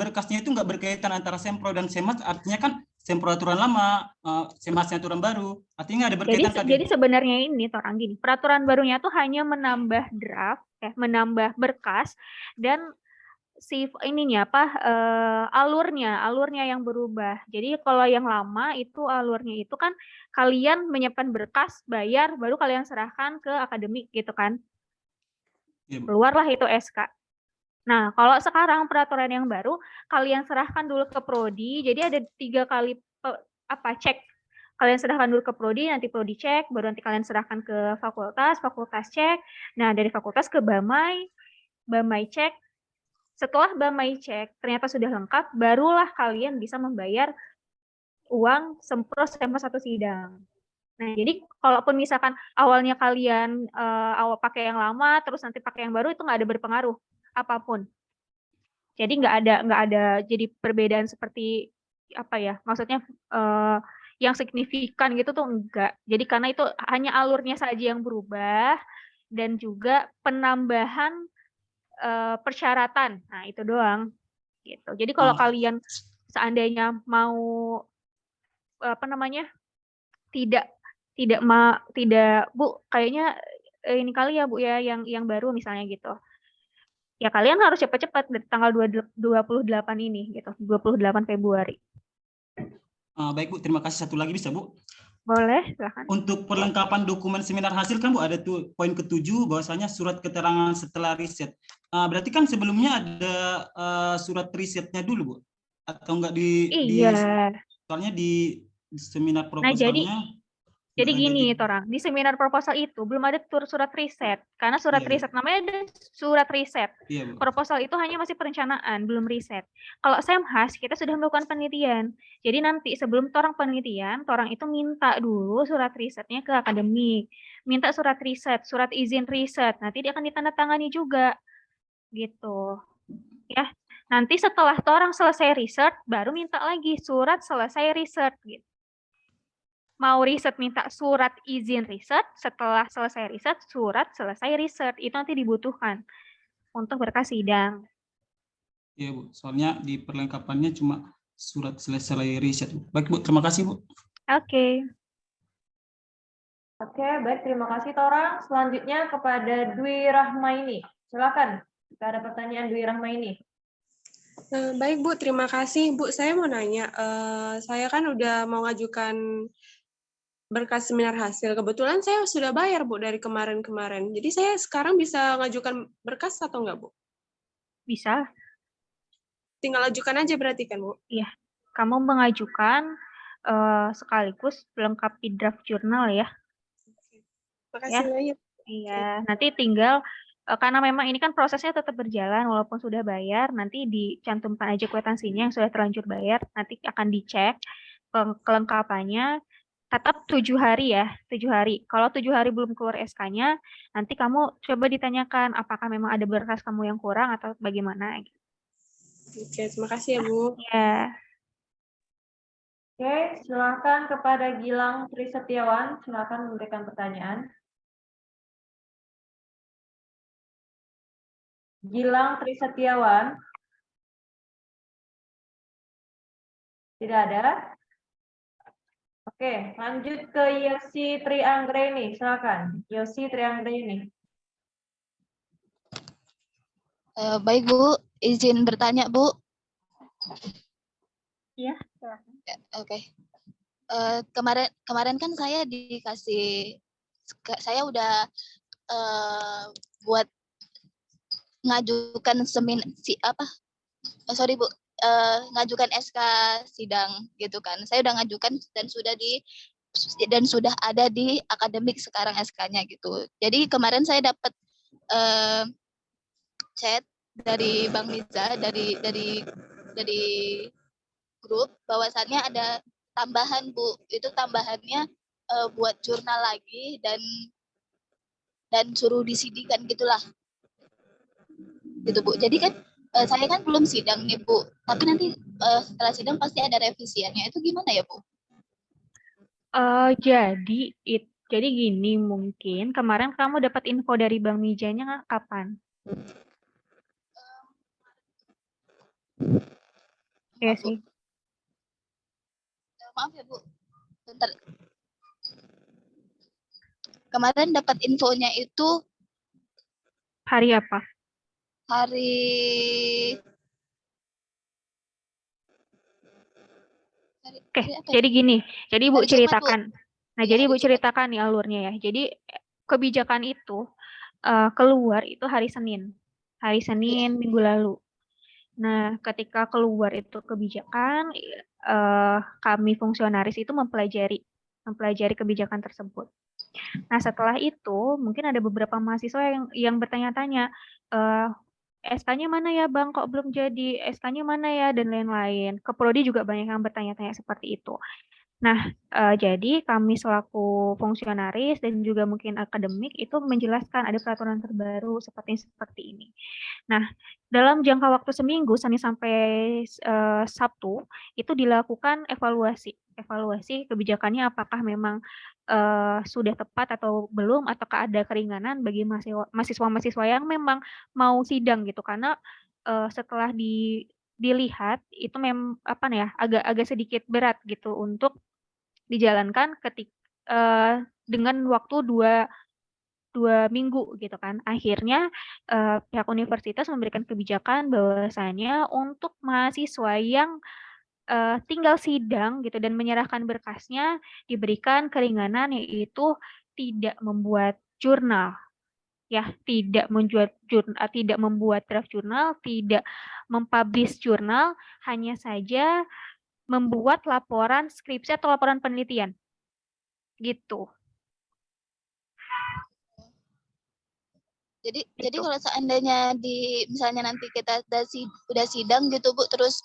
berkasnya itu nggak berkaitan antara Sempro dan Semhas. Artinya kan peraturan lama, masih aturan baru. Artinya ada berkaitan kan? Jadi sebenarnya ini orang gini, peraturan barunya tuh hanya menambah draft, menambah berkas dan si ininya alurnya yang berubah. Jadi kalau yang lama itu alurnya itu kan kalian menyiapkan berkas, bayar, baru kalian serahkan ke akademik gitu kan. Iya, Bu. Keluarlah itu SK. Nah, kalau sekarang peraturan yang baru, kalian serahkan dulu ke prodi. Jadi ada 3 kali cek. Kalian serahkan dulu ke prodi, nanti prodi cek, baru nanti kalian serahkan ke fakultas, fakultas cek. Nah, dari fakultas ke Bamai, Bamai cek. Setelah Bamai cek, ternyata sudah lengkap, barulah kalian bisa membayar uang sempro sama 1 sidang. Nah, jadi kalaupun misalkan awalnya kalian awal pakai yang lama, terus nanti pakai yang baru, itu nggak ada berpengaruh apapun. Jadi nggak ada jadi perbedaan seperti apa ya? Maksudnya yang signifikan gitu tuh enggak. Jadi karena itu hanya alurnya saja yang berubah dan juga penambahan persyaratan. Nah, itu doang gitu. Jadi kalau kalian seandainya mau tidak Bu, kayaknya ini kali ya Bu ya yang baru misalnya gitu. Ya kalian harus cepat-cepat dari tanggal 28 ini gitu, 28 Februari. Baik Bu, terima kasih. Satu lagi bisa Bu? Boleh, silahkan. Untuk perlengkapan dokumen seminar hasil kan Bu ada tuh poin ke-7 bahwasanya surat keterangan setelah riset. Berarti kan sebelumnya ada surat risetnya dulu Bu? Atau enggak soalnya di seminar proposalnya. Jadi gini, Torang, di seminar proposal itu belum ada surat riset, karena surat riset namanya ada surat riset. Iya, Bu. Proposal itu hanya masih perencanaan, belum riset. Kalau Semhas, kita sudah melakukan penelitian. Jadi nanti sebelum Torang penelitian, Torang itu minta dulu surat risetnya ke akademik. Minta surat riset, surat izin riset, nanti dia akan ditandatangani juga. Gitu. Ya, nanti setelah Torang selesai riset, baru minta lagi surat selesai riset. Gitu. Mau riset minta surat izin riset, setelah selesai riset, surat selesai riset. Itu nanti dibutuhkan untuk berkas sidang. Iya Bu, soalnya di perlengkapannya cuma surat selesai riset. Baik Bu, terima kasih Bu. Oke. Oke, baik, terima kasih Torang. Selanjutnya kepada Dwi Rahmaini. Silakan, jika ada pertanyaan Dwi Rahmaini. Baik Bu, terima kasih. Bu, saya mau nanya, saya kan udah mau ngajukan berkas seminar hasil. Kebetulan saya sudah bayar Bu dari kemarin-kemarin. Jadi saya sekarang bisa ngajukan berkas atau enggak Bu? Bisa. Tinggal ajukan aja berarti kan Bu? Iya, kamu mengajukan sekaligus melengkapi draft jurnal ya. Makasih banyak. Iya, nanti tinggal karena memang ini kan prosesnya tetap berjalan walaupun sudah bayar, nanti dicantumkan aja kwitansinya yang sudah terlanjur bayar, nanti akan dicek kelengkapannya. Tetap 7 hari ya, 7 hari. Kalau 7 hari belum keluar SK-nya, nanti kamu coba ditanyakan apakah memang ada berkas kamu yang kurang atau bagaimana. Oke, terima kasih ya Bu. Ya. Oke, silakan kepada Gilang Tri Setiawan, silakan memberikan pertanyaan. Gilang Tri Setiawan. Tidak ada? Oke, lanjut ke Yosi Trianggreni, silakan. Yosi Trianggreni. Baik Bu, izin bertanya Bu. Iya, silakan. Oke. Kemarin kan saya udah buat ngajukan ngajukan SK sidang gitu kan. Saya udah ngajukan dan sudah ada di akademik sekarang SK-nya gitu. Jadi kemarin saya dapat chat dari Bang Miza dari grup bahwasannya ada tambahan Bu. Itu tambahannya buat jurnal lagi dan suruh disidangkan gitulah. Gitu Bu. Jadi kan saya kan belum sidang nih Bu, tapi nanti setelah sidang pasti ada revisiannya. Itu gimana ya Bu? Jadi gini, mungkin kemarin kamu dapat info dari Bang Mijanya kapan? Iya sih. maaf ya Bu, bentar. Kemarin dapat infonya itu Hari apa? hari Oke, hari apa ya? jadi gini. Jadi Ibu Hari Jumat, Bu. ceritakan. Nah, Iya, jadi hari Ibu Jumat. ceritakan nih alurnya ya. Jadi kebijakan itu keluar itu hari Senin. Hari Senin minggu lalu. Nah, ketika keluar itu kebijakan, kami fungsionaris itu mempelajari kebijakan tersebut. Nah, setelah itu mungkin ada beberapa mahasiswa yang bertanya-tanya, SK-nya mana ya Bang, kok belum jadi, SK-nya mana ya, dan lain-lain. Ke Prodi juga banyak yang bertanya-tanya seperti itu. Nah, jadi kami selaku fungsionaris dan juga mungkin akademik itu menjelaskan ada peraturan terbaru seperti ini. Nah, dalam jangka waktu seminggu, Senin sampai Sabtu, itu dilakukan evaluasi kebijakannya apakah memang sudah tepat atau belum, ataukah ada keringanan bagi mahasiswa-mahasiswa yang memang mau sidang gitu. Karena setelah dilihat itu agak sedikit berat gitu untuk dijalankan dengan waktu dua minggu gitu kan. Akhirnya pihak universitas memberikan kebijakan bahwasanya untuk mahasiswa yang tinggal sidang gitu dan menyerahkan berkasnya diberikan keringanan, yaitu tidak membuat jurnal. Ya, tidak membuat draft jurnal, tidak mempublish jurnal, hanya saja membuat laporan skripsi atau laporan penelitian. Gitu. Jadi kalau seandainya misalnya nanti kita udah sidang gitu Bu, terus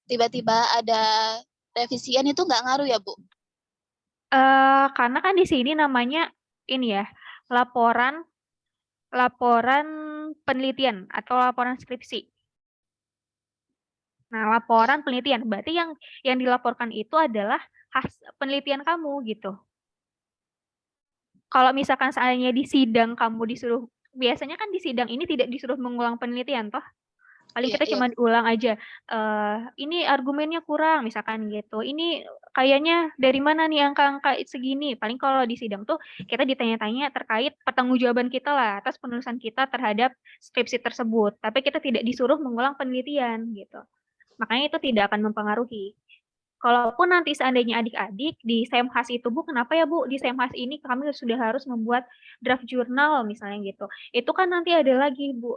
tiba-tiba ada revisian, itu nggak ngaruh ya Bu? Karena kan di sini namanya ini ya, laporan penelitian atau laporan skripsi. Nah, laporan penelitian berarti yang dilaporkan itu adalah penelitian kamu gitu. Kalau misalkan seandainya di sidang kamu disuruh, biasanya kan di sidang ini tidak disuruh mengulang penelitian toh. Paling kita cuma ulang aja, ini argumennya kurang misalkan gitu, ini kayaknya dari mana nih angka-angka segini. Paling kalau di sidang tuh kita ditanya-tanya terkait pertanggungjawaban kita lah atas penulisan kita terhadap skripsi tersebut, tapi kita tidak disuruh mengulang penelitian gitu. Makanya itu tidak akan mempengaruhi. Kalaupun nanti seandainya adik-adik di Semhas itu, Bu, kenapa ya Bu di Semhas ini kami sudah harus membuat draft jurnal misalnya gitu. Itu kan nanti ada lagi Bu,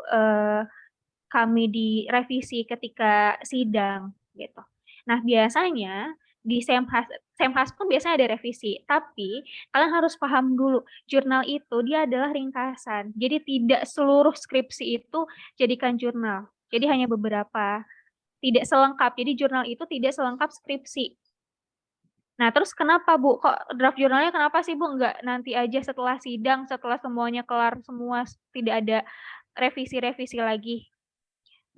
kami direvisi ketika sidang gitu. Nah, biasanya di Semhas pun biasanya ada revisi, tapi kalian harus paham dulu, jurnal itu dia adalah ringkasan. Jadi tidak seluruh skripsi itu jadikan jurnal. Jadi hanya beberapa, tidak selengkap. Jadi jurnal itu tidak selengkap skripsi. Nah, terus kenapa Bu? Kok draft jurnalnya kenapa sih Bu nggak nanti aja setelah sidang, setelah semuanya kelar semua, tidak ada revisi-revisi lagi?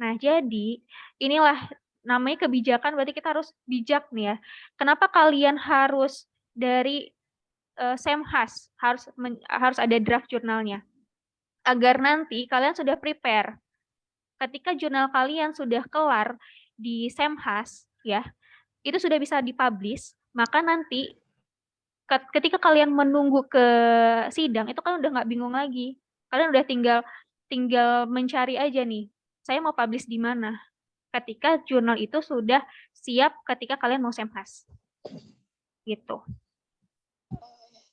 Nah, jadi inilah namanya kebijakan, berarti kita harus bijak nih ya. Kenapa kalian harus dari Semhas harus ada draft jurnalnya? Agar nanti kalian sudah prepare. Ketika jurnal kalian sudah kelar di Semhas ya, itu sudah bisa dipublish, maka nanti ketika kalian menunggu ke sidang itu kan udah nggak bingung lagi. Kalian udah tinggal mencari aja nih, saya mau publish di mana. Ketika jurnal itu sudah siap ketika kalian mau Semhas. Gitu.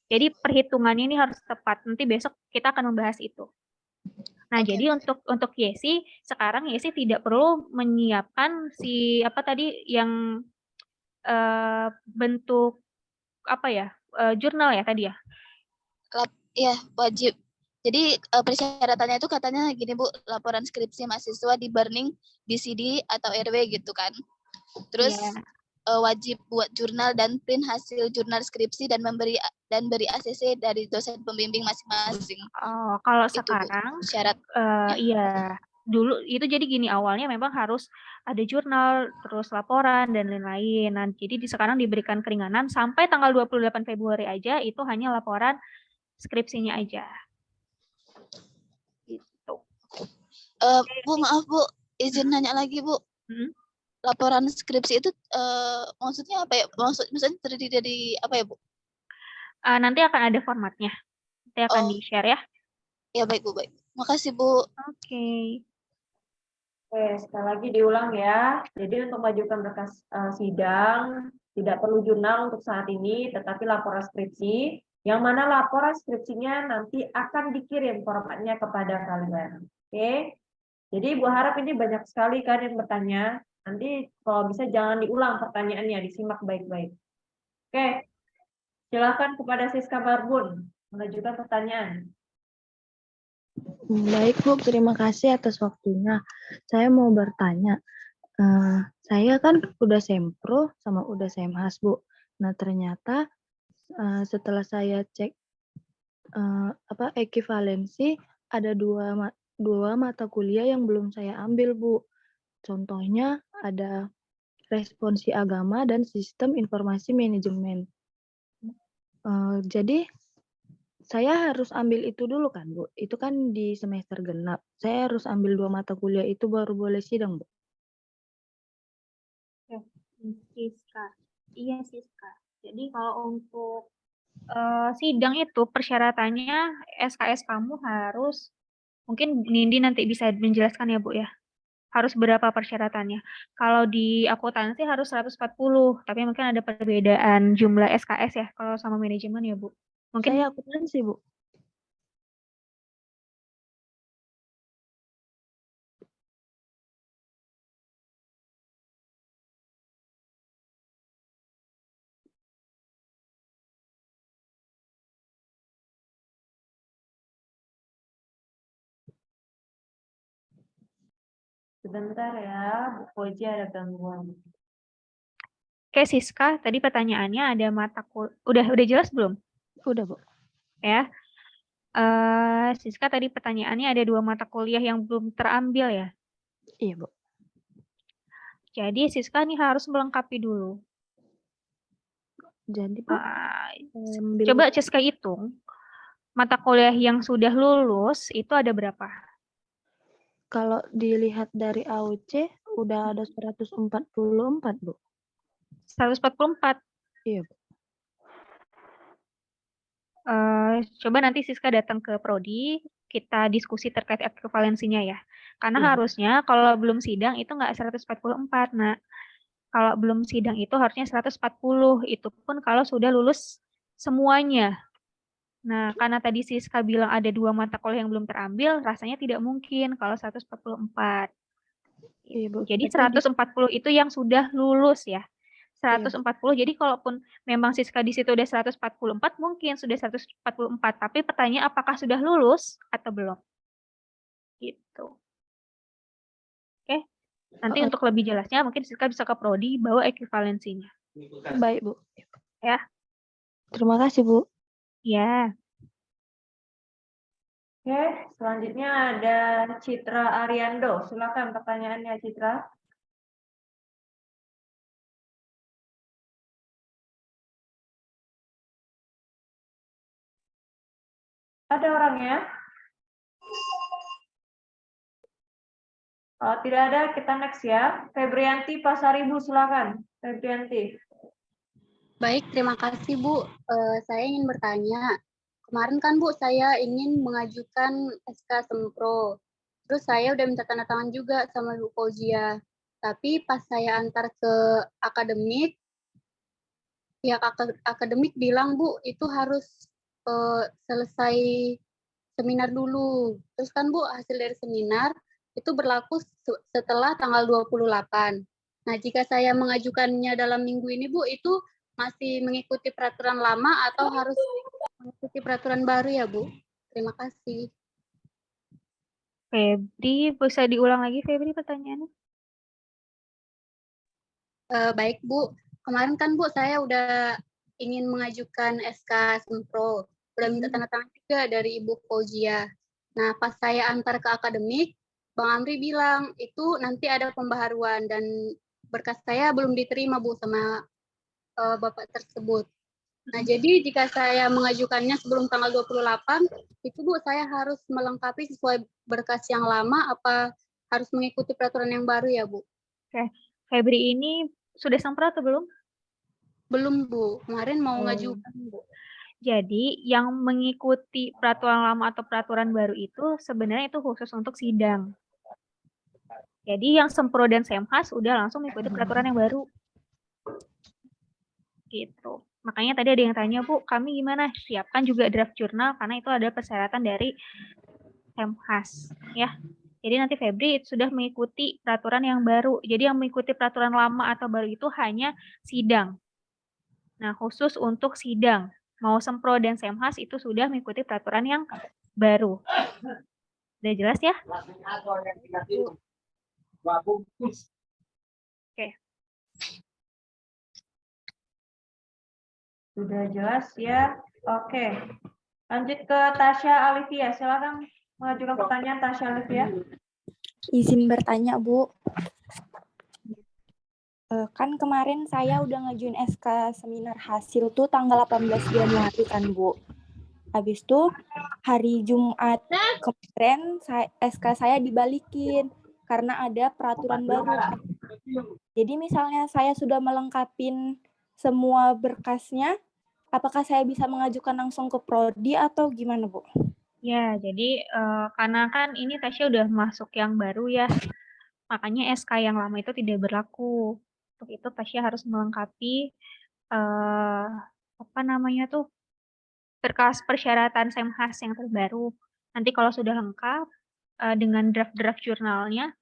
Jadi perhitungannya ini harus tepat. Nanti besok kita akan membahas itu. Nah, jadi untuk Yesi, sekarang Yesi tidak perlu menyiapkan yang bentuk jurnal ya tadi ya? Iya, wajib. Jadi persyaratannya itu katanya gini Bu, laporan skripsi mahasiswa di burning di CD atau RW gitu kan. Terus wajib buat jurnal dan print hasil jurnal skripsi dan beri ACC dari dosen pembimbing masing-masing. Oh, kalau itu, sekarang Bu, syarat. Iya, dulu itu jadi gini, awalnya memang harus ada jurnal, terus laporan dan lain-lain. Nah, jadi sekarang diberikan keringanan sampai tanggal 28 Februari aja itu hanya laporan skripsinya aja. Gitu. Bu, maaf Bu, izin nanya lagi Bu. laporan skripsi itu maksudnya apa ya? Maksudnya terdiri dari apa ya, Bu? Nanti akan ada formatnya. Nanti akan Oh. di-share ya. Ya baik, Bu, baik. Makasih, Bu. Oke. Oke, sekali lagi diulang ya. Jadi untuk mengajukan berkas sidang, tidak perlu jurnal untuk saat ini, tetapi laporan skripsi, yang mana laporan skripsinya nanti akan dikirim formatnya kepada kalian. Oke, jadi Ibu harap ini banyak sekali kan yang bertanya. Nanti kalau bisa jangan diulang pertanyaannya, disimak baik-baik. Oke, silakan kepada Siska Barbun mengajukan pertanyaan. Baik Bu, terima kasih atas waktunya. Saya mau bertanya, saya kan udah sempro sama udah semhas Bu. Nah ternyata setelah saya cek ekivalensi, ada dua mata kuliah yang belum saya ambil Bu. Contohnya ada responsi agama dan sistem informasi manajemen. Jadi saya harus ambil itu dulu kan, Bu? Itu kan di semester genap. Saya harus ambil 2 mata kuliah itu baru boleh sidang, Bu? Siska. Iya, Siska. Jadi kalau untuk sidang itu persyaratannya SKS kamu harus, mungkin Nindi nanti bisa menjelaskan ya, Bu ya. Harus berapa persyaratannya. Kalau di akuntansi harus 140, tapi mungkin ada perbedaan jumlah SKS ya kalau sama manajemen ya, Bu. Mungkin Saya akuntansi, Bu. Sebentar ya, Bu Koji ada gangguan. Oke, Siska, tadi pertanyaannya ada mata kuliah. Udah jelas belum? Udah, Bu. Ya. Siska tadi pertanyaannya ada 2 mata kuliah yang belum terambil ya. Iya, Bu. Jadi Siska nih harus melengkapi dulu. Jadi, Bu, Coba Siska hitung mata kuliah yang sudah lulus itu ada berapa? kalau dilihat dari AUC udah ada 144, Bu. 144. Iya, Bu. Coba nanti Siska datang ke Prodi, kita diskusi terkait ekvivalensinya ya. Karena Iya. harusnya kalau belum sidang itu nggak 144. Nah, kalau belum sidang itu harusnya 140. Itu pun kalau sudah lulus semuanya. Nah, karena tadi Siska bilang ada 2 mata kuliah yang belum terambil, rasanya tidak mungkin kalau 144. Iya, Bu. Jadi Tapi 140 itu yang sudah lulus ya. Iya. 140. Jadi kalaupun memang Siska di situ udah 144, mungkin sudah 144. Tapi pertanyaan apakah sudah lulus atau belum? Gitu. Oke. Nanti untuk lebih jelasnya mungkin Siska bisa ke Prodi bawa ekvivalensinya. Baik, Bu. Ya. Terima kasih, Bu. Ya. Oke, selanjutnya ada Citra Ariando. Silakan pertanyaannya, Citra. Ada orangnya? Kalau tidak ada, kita next ya. Febrianti Pasaribu, silakan. Febrianti. Baik, terima kasih Bu. Saya ingin bertanya. Kemarin kan Bu, saya ingin mengajukan SK Sempro. Terus saya udah minta tanda tangan juga sama Bu Fauzia. Tapi pas saya antar ke akademik, pihak akademik bilang Bu, itu harus selesai seminar dulu. Terus kan Bu, hasil dari seminar itu berlaku setelah tanggal 28. Nah, jika saya mengajukannya dalam minggu ini Bu, itu masih mengikuti peraturan lama atau harus mengikuti peraturan baru ya Bu? Terima kasih. Febri, bisa diulang lagi Febri pertanyaannya? Baik Bu, kemarin kan Bu saya udah ingin mengajukan SK Sempro, udah minta tanda tangan juga dari Ibu Fauzia. Nah pas saya antar ke akademik, Bang Amri bilang itu nanti ada pembaharuan dan berkas saya belum diterima Bu sama Bapak tersebut. Nah jadi jika saya mengajukannya sebelum tanggal 28, itu Bu saya harus melengkapi sesuai berkas yang lama apa harus mengikuti peraturan yang baru ya Bu? Oke. Febri ini sudah sempro atau belum? Belum, Bu. Kemarin mau Oh. ngajukan, Bu. Jadi yang mengikuti peraturan lama atau peraturan baru itu sebenarnya itu khusus untuk sidang. Jadi yang sempro dan semhas udah langsung mengikuti peraturan yang baru. Gitu. Makanya tadi ada yang tanya, Bu, kami gimana? Siapkan juga draft jurnal karena itu ada persyaratan dari semhas, ya. Jadi nanti Febri sudah mengikuti peraturan yang baru. Jadi yang mengikuti peraturan lama atau baru itu hanya sidang. Nah, khusus untuk sidang, mau sempro dan semhas itu sudah mengikuti peraturan yang baru. Udah jelas ya? Oke. Sudah jelas ya. Oke. Lanjut ke Tasya Alivia. Silakan mengajukan pertanyaan Tasya Alivia. Izin bertanya, Bu. Kan kemarin saya udah ngajuin SK seminar hasil tuh tanggal 18 Januari kan, Bu. Habis itu hari Jumat kemarin SK saya dibalikin karena ada peraturan baru. Jadi misalnya saya sudah melengkapin semua berkasnya, apakah saya bisa mengajukan langsung ke prodi atau gimana, Bu? Ya, jadi karena kan ini Tasya udah masuk yang baru ya, makanya SK yang lama itu tidak berlaku. Untuk itu Tasya harus melengkapi apa namanya tuh berkas persyaratan semhas yang terbaru. Nanti kalau sudah lengkap dengan draft-draft jurnalnya,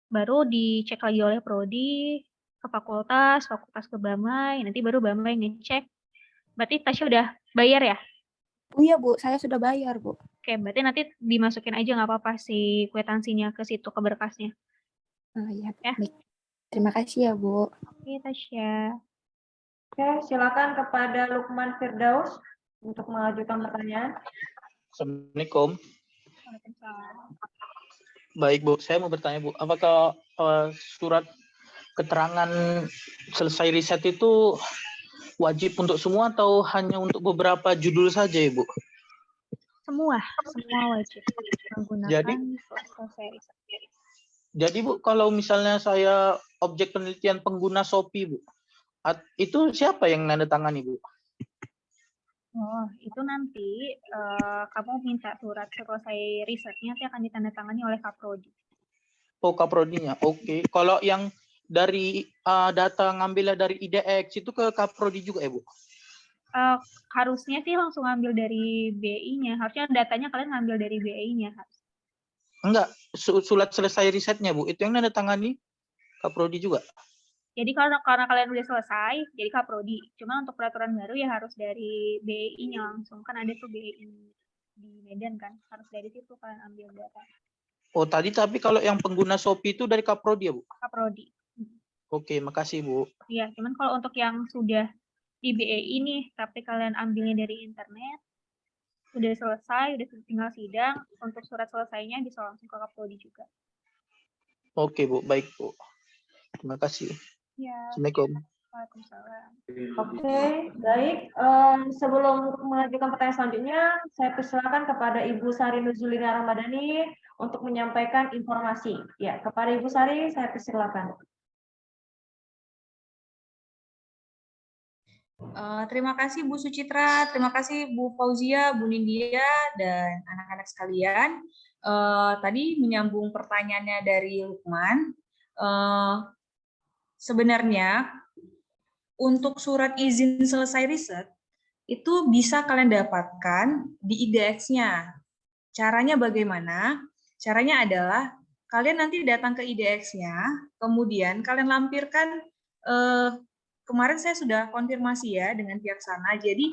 baru dicek lagi oleh prodi ke fakultas ke Bamai, nanti baru Bamai ngecek. Berarti Tasya udah bayar ya? Oh iya, Bu, saya sudah bayar, Bu. Oke, berarti nanti dimasukin aja nggak apa-apa si kwitansinya ke situ, ke berkasnya. Oh iya, Ya. baik. Terima kasih ya, Bu. Oke, Tasya. Oke, silakan kepada Lukman Firdaus untuk mengajukan pertanyaan. Assalamualaikum. Waalaikumsalam. Baik, Bu. Saya mau bertanya, Bu. Apakah surat keterangan selesai riset itu wajib untuk semua atau hanya untuk beberapa judul saja, Ibu? Semua wajib menggunakan selesai riset. Jadi, Bu, kalau misalnya saya objek penelitian pengguna Shopee, Bu, itu siapa yang nandatangani, Bu? Oh, itu nanti kamu minta surat selesai risetnya nanti akan ditandatangani oleh Kaprodi. Oh, Kaprodinya. Oke. Kalau yang dari data ngambilnya dari IDX itu ke Kaprodi juga, ya, Bu? Harusnya sih langsung ambil dari BI-nya. Harusnya datanya kalian ngambil dari BI-nya. Enggak, surat selesai risetnya, Bu. Itu yang nandatangani Kaprodi juga. Jadi karena kalian udah selesai, jadi Kaprodi. Cuma untuk peraturan baru ya harus dari BI-nya langsung. Kan ada tuh BI di Medan kan. Harus dari situ kalian ambil data. Oh, tapi kalau yang pengguna Shopee itu dari Kaprodi, ya, Bu? Kaprodi. Oke, makasih, Bu. Iya, cuman kalau untuk yang sudah di BI nih, tapi kalian ambilnya dari internet, udah selesai, udah tinggal sidang, untuk surat selesainya bisa langsung ke Kaprodi juga. Oke, Bu. Baik, Bu. Terima kasih. Ya. Assalamualaikum. Waalaikumsalam. Oke, baik. Sebelum mengajukan pertanyaan selanjutnya, saya persilakan kepada Ibu Sari Nuzulina Ramadhani untuk menyampaikan informasi. Ya, kepada Ibu Sari, saya persilakan. Terima kasih Bu Sucitra, terima kasih Bu Fauzia, Bu Nindya, dan anak-anak sekalian. Tadi menyambung pertanyaannya dari Lukman, sebenarnya untuk surat izin selesai riset itu bisa kalian dapatkan di IDX-nya. Caranya bagaimana? Caranya adalah kalian nanti datang ke IDX-nya, kemudian kalian lampirkan, kemarin saya sudah konfirmasi ya dengan pihak sana, jadi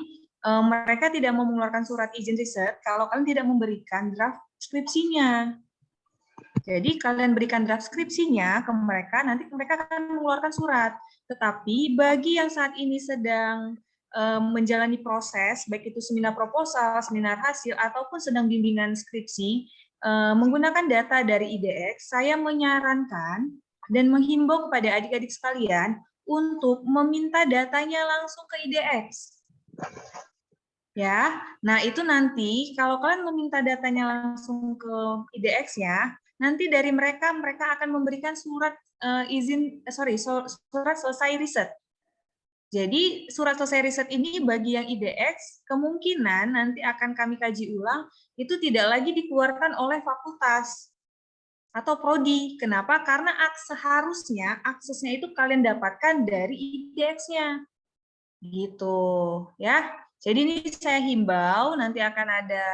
mereka tidak mau mengeluarkan surat izin riset kalau kalian tidak memberikan draft skripsinya. Jadi kalian berikan draft skripsinya ke mereka, nanti mereka akan mengeluarkan surat. Tetapi bagi yang saat ini sedang menjalani proses, baik itu seminar proposal, seminar hasil, ataupun sedang bimbingan skripsi, menggunakan data dari IDX, saya menyarankan dan menghimbau kepada adik-adik sekalian untuk meminta datanya langsung ke IDX. Ya, nah itu nanti kalau kalian meminta datanya langsung ke IDX-nya, nanti dari mereka akan memberikan surat surat selesai riset. Jadi surat selesai riset ini bagi yang IDX kemungkinan nanti akan kami kaji ulang itu tidak lagi dikeluarkan oleh fakultas atau prodi. Kenapa? Karena seharusnya aksesnya itu kalian dapatkan dari IDX-nya. Gitu ya. Jadi ini saya himbau nanti akan ada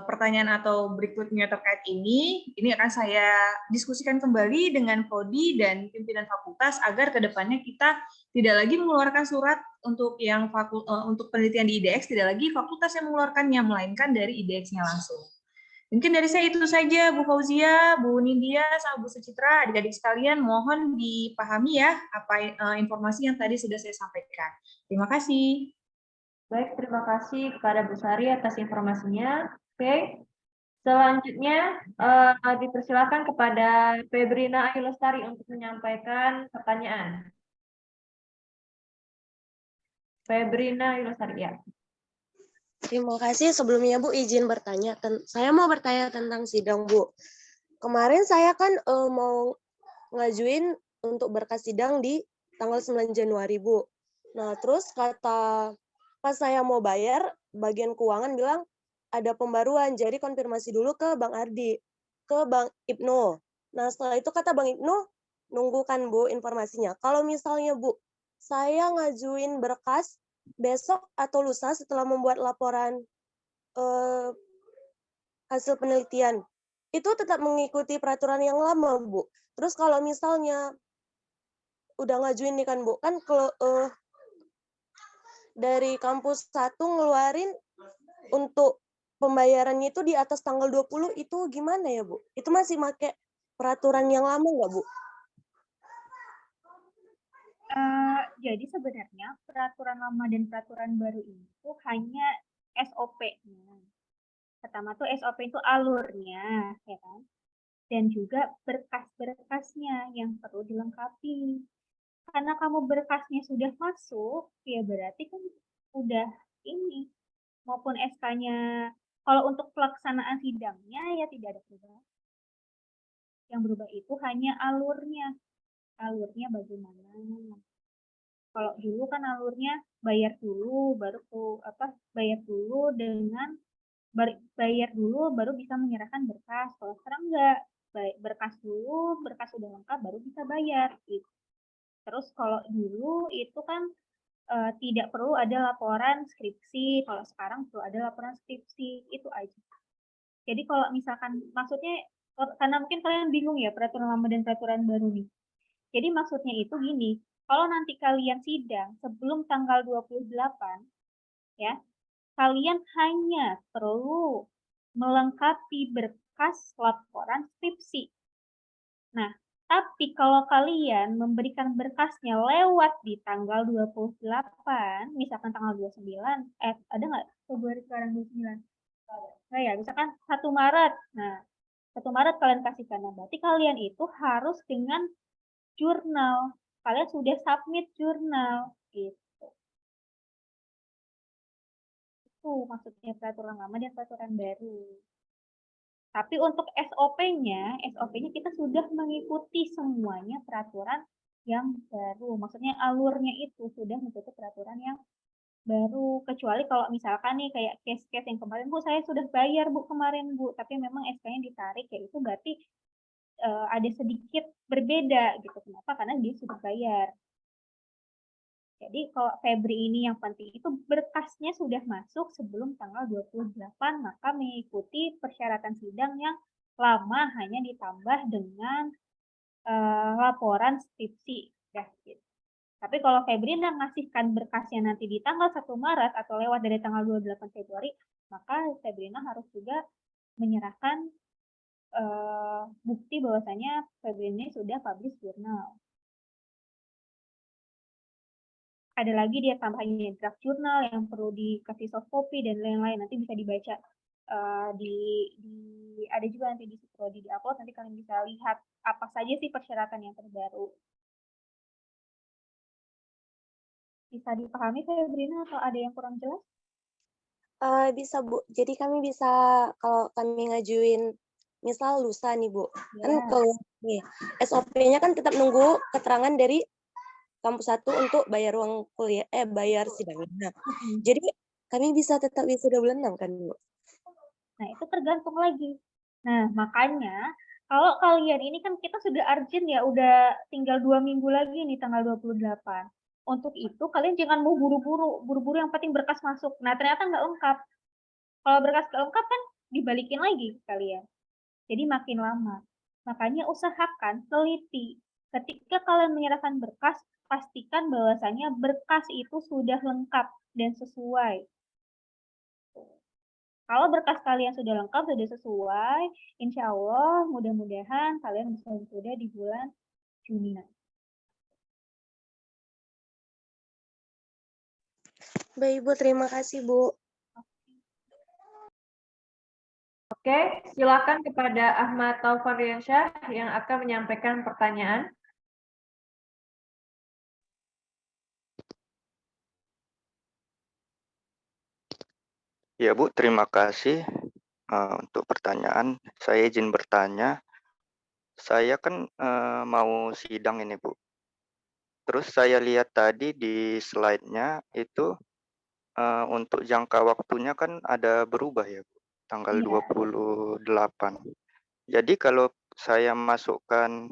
pertanyaan atau berikutnya terkait ini akan saya diskusikan kembali dengan prodi dan pimpinan fakultas agar kedepannya kita tidak lagi mengeluarkan surat untuk untuk penelitian di IDX, tidak lagi fakultas yang mengeluarkannya, melainkan dari IDX-nya langsung. Mungkin dari saya itu saja, Bu Fauzia, Bu Nindya, sama Bu Sucitra, adik-adik sekalian, mohon dipahami ya apa informasi yang tadi sudah saya sampaikan. Terima kasih. Baik, terima kasih kepada Bu Sari atas informasinya. Oke, selanjutnya dipersilakan kepada Febrina Ayu Lestari untuk menyampaikan pertanyaan. Febrina Ayu Lestari, ya. Terima kasih. Sebelumnya Bu izin bertanya. Saya mau bertanya tentang sidang Bu. Kemarin saya kan mau ngajuin untuk berkas sidang di tanggal 9 Januari Bu. Nah terus pas saya mau bayar, bagian keuangan bilang ada pembaruan, jadi konfirmasi dulu ke Bang Ardi, ke Bang Ibnu. Nah setelah itu kata Bang Ibnu, nunggu kan Bu informasinya. Kalau misalnya Bu, saya ngajuin berkas besok atau lusa setelah membuat laporan hasil penelitian, itu tetap mengikuti peraturan yang lama Bu. Terus kalau misalnya udah ngajuin nih kan Bu, kan kalau dari kampus 1 ngeluarin untuk pembayarannya itu di atas tanggal 20, itu gimana ya Bu? Itu masih pakai peraturan yang lama nggak Bu? Jadi sebenarnya peraturan lama dan peraturan baru itu hanya SOP-nya. Pertama tuh SOP itu alurnya, ya kan? Dan juga berkas-berkasnya yang perlu dilengkapi. Karena kamu berkasnya sudah masuk, ya berarti kan udah ini, maupun SK-nya. Kalau untuk pelaksanaan sidangnya ya tidak ada perubahan. Yang berubah itu hanya alurnya. Alurnya bagaimana? Kalau dulu kan alurnya bayar dulu, baru bayar dulu baru bisa menyerahkan berkas. Kalau sekarang enggak, berkas dulu, berkas sudah lengkap baru bisa bayar. Gitu. Terus kalau dulu itu kan tidak perlu ada laporan skripsi, kalau sekarang perlu ada laporan skripsi, itu aja. Jadi kalau misalkan, maksudnya, karena mungkin kalian bingung ya peraturan lama dan peraturan baru nih. Jadi maksudnya itu gini, kalau nanti kalian sidang sebelum tanggal 28, ya, kalian hanya perlu melengkapi berkas laporan skripsi. Nah, tapi kalau kalian memberikan berkasnya lewat di tanggal 28, misalkan tanggal 29, ada nggak Februari sekarang 29? Nah ya, misalkan 1 Maret. Nah, 1 Maret kalian kasihkan. Nah, berarti kalian itu harus dengan jurnal. Kalian sudah submit jurnal. Gitu. Itu maksudnya peraturan lama dan peraturan baru. Tapi untuk SOP-nya kita sudah mengikuti semuanya peraturan yang baru. Maksudnya alurnya itu sudah mengikuti peraturan yang baru. Kecuali kalau misalkan nih kayak case-case yang kemarin, Bu, saya sudah bayar Bu kemarin Bu, tapi memang SK-nya ditarik, ya itu berarti ada sedikit berbeda gitu. Kenapa? Karena dia sudah bayar. Jadi kalau Febri ini yang penting itu berkasnya sudah masuk sebelum tanggal 28, maka mengikuti persyaratan sidang yang lama hanya ditambah dengan laporan skripsi. Ya, gitu. Tapi kalau Febri ngasihkan berkasnya nanti di tanggal 1 Maret atau lewat dari tanggal 28 Februari, maka Febrina harus juga menyerahkan bukti bahwasanya Febrina sudah publish jurnal. Ada lagi dia tambahnya draft jurnal yang perlu dikasih soft copy dan lain-lain, nanti bisa dibaca ada juga nanti di prodi di-upload, nanti kalian bisa lihat apa saja sih persyaratan yang terbaru. Bisa dipahami Febrina atau ada yang kurang jelas? Bisa Bu, jadi kami bisa, kalau kami ngajuin misal lusa nih Bu, kan Ya. kalau nih SOP-nya kan tetap nunggu keterangan dari kampus 1 untuk bayar uang kuliah, bayar sidangnya. Jadi kami bisa tetap wisuda bulan 6 kan Bu? Nah, itu tergantung lagi. Nah, makanya kalau kalian ini kan kita sudah urgent ya, udah tinggal 2 minggu lagi nih tanggal 28. Untuk itu kalian jangan mau buru-buru yang penting berkas masuk. Nah, ternyata nggak lengkap. Kalau berkas nggak lengkap kan dibalikin lagi ke kalian. Jadi makin lama. Makanya usahakan teliti. Ketika kalian menyerahkan berkas, pastikan bahwasanya berkas itu sudah lengkap dan sesuai. Kalau berkas kalian sudah lengkap, sudah sesuai, insya Allah mudah-mudahan kalian bisa wisuda di bulan Juni nanti. Baik Bu, terima kasih Bu. Oke, silakan kepada Ahmad Taufariansyah yang akan menyampaikan pertanyaan. Ya Bu, terima kasih untuk pertanyaan. Saya izin bertanya. Saya kan mau sidang ini Bu. Terus saya lihat tadi di slide-nya itu untuk jangka waktunya kan ada berubah ya Bu, tanggal 28. Jadi kalau saya masukkan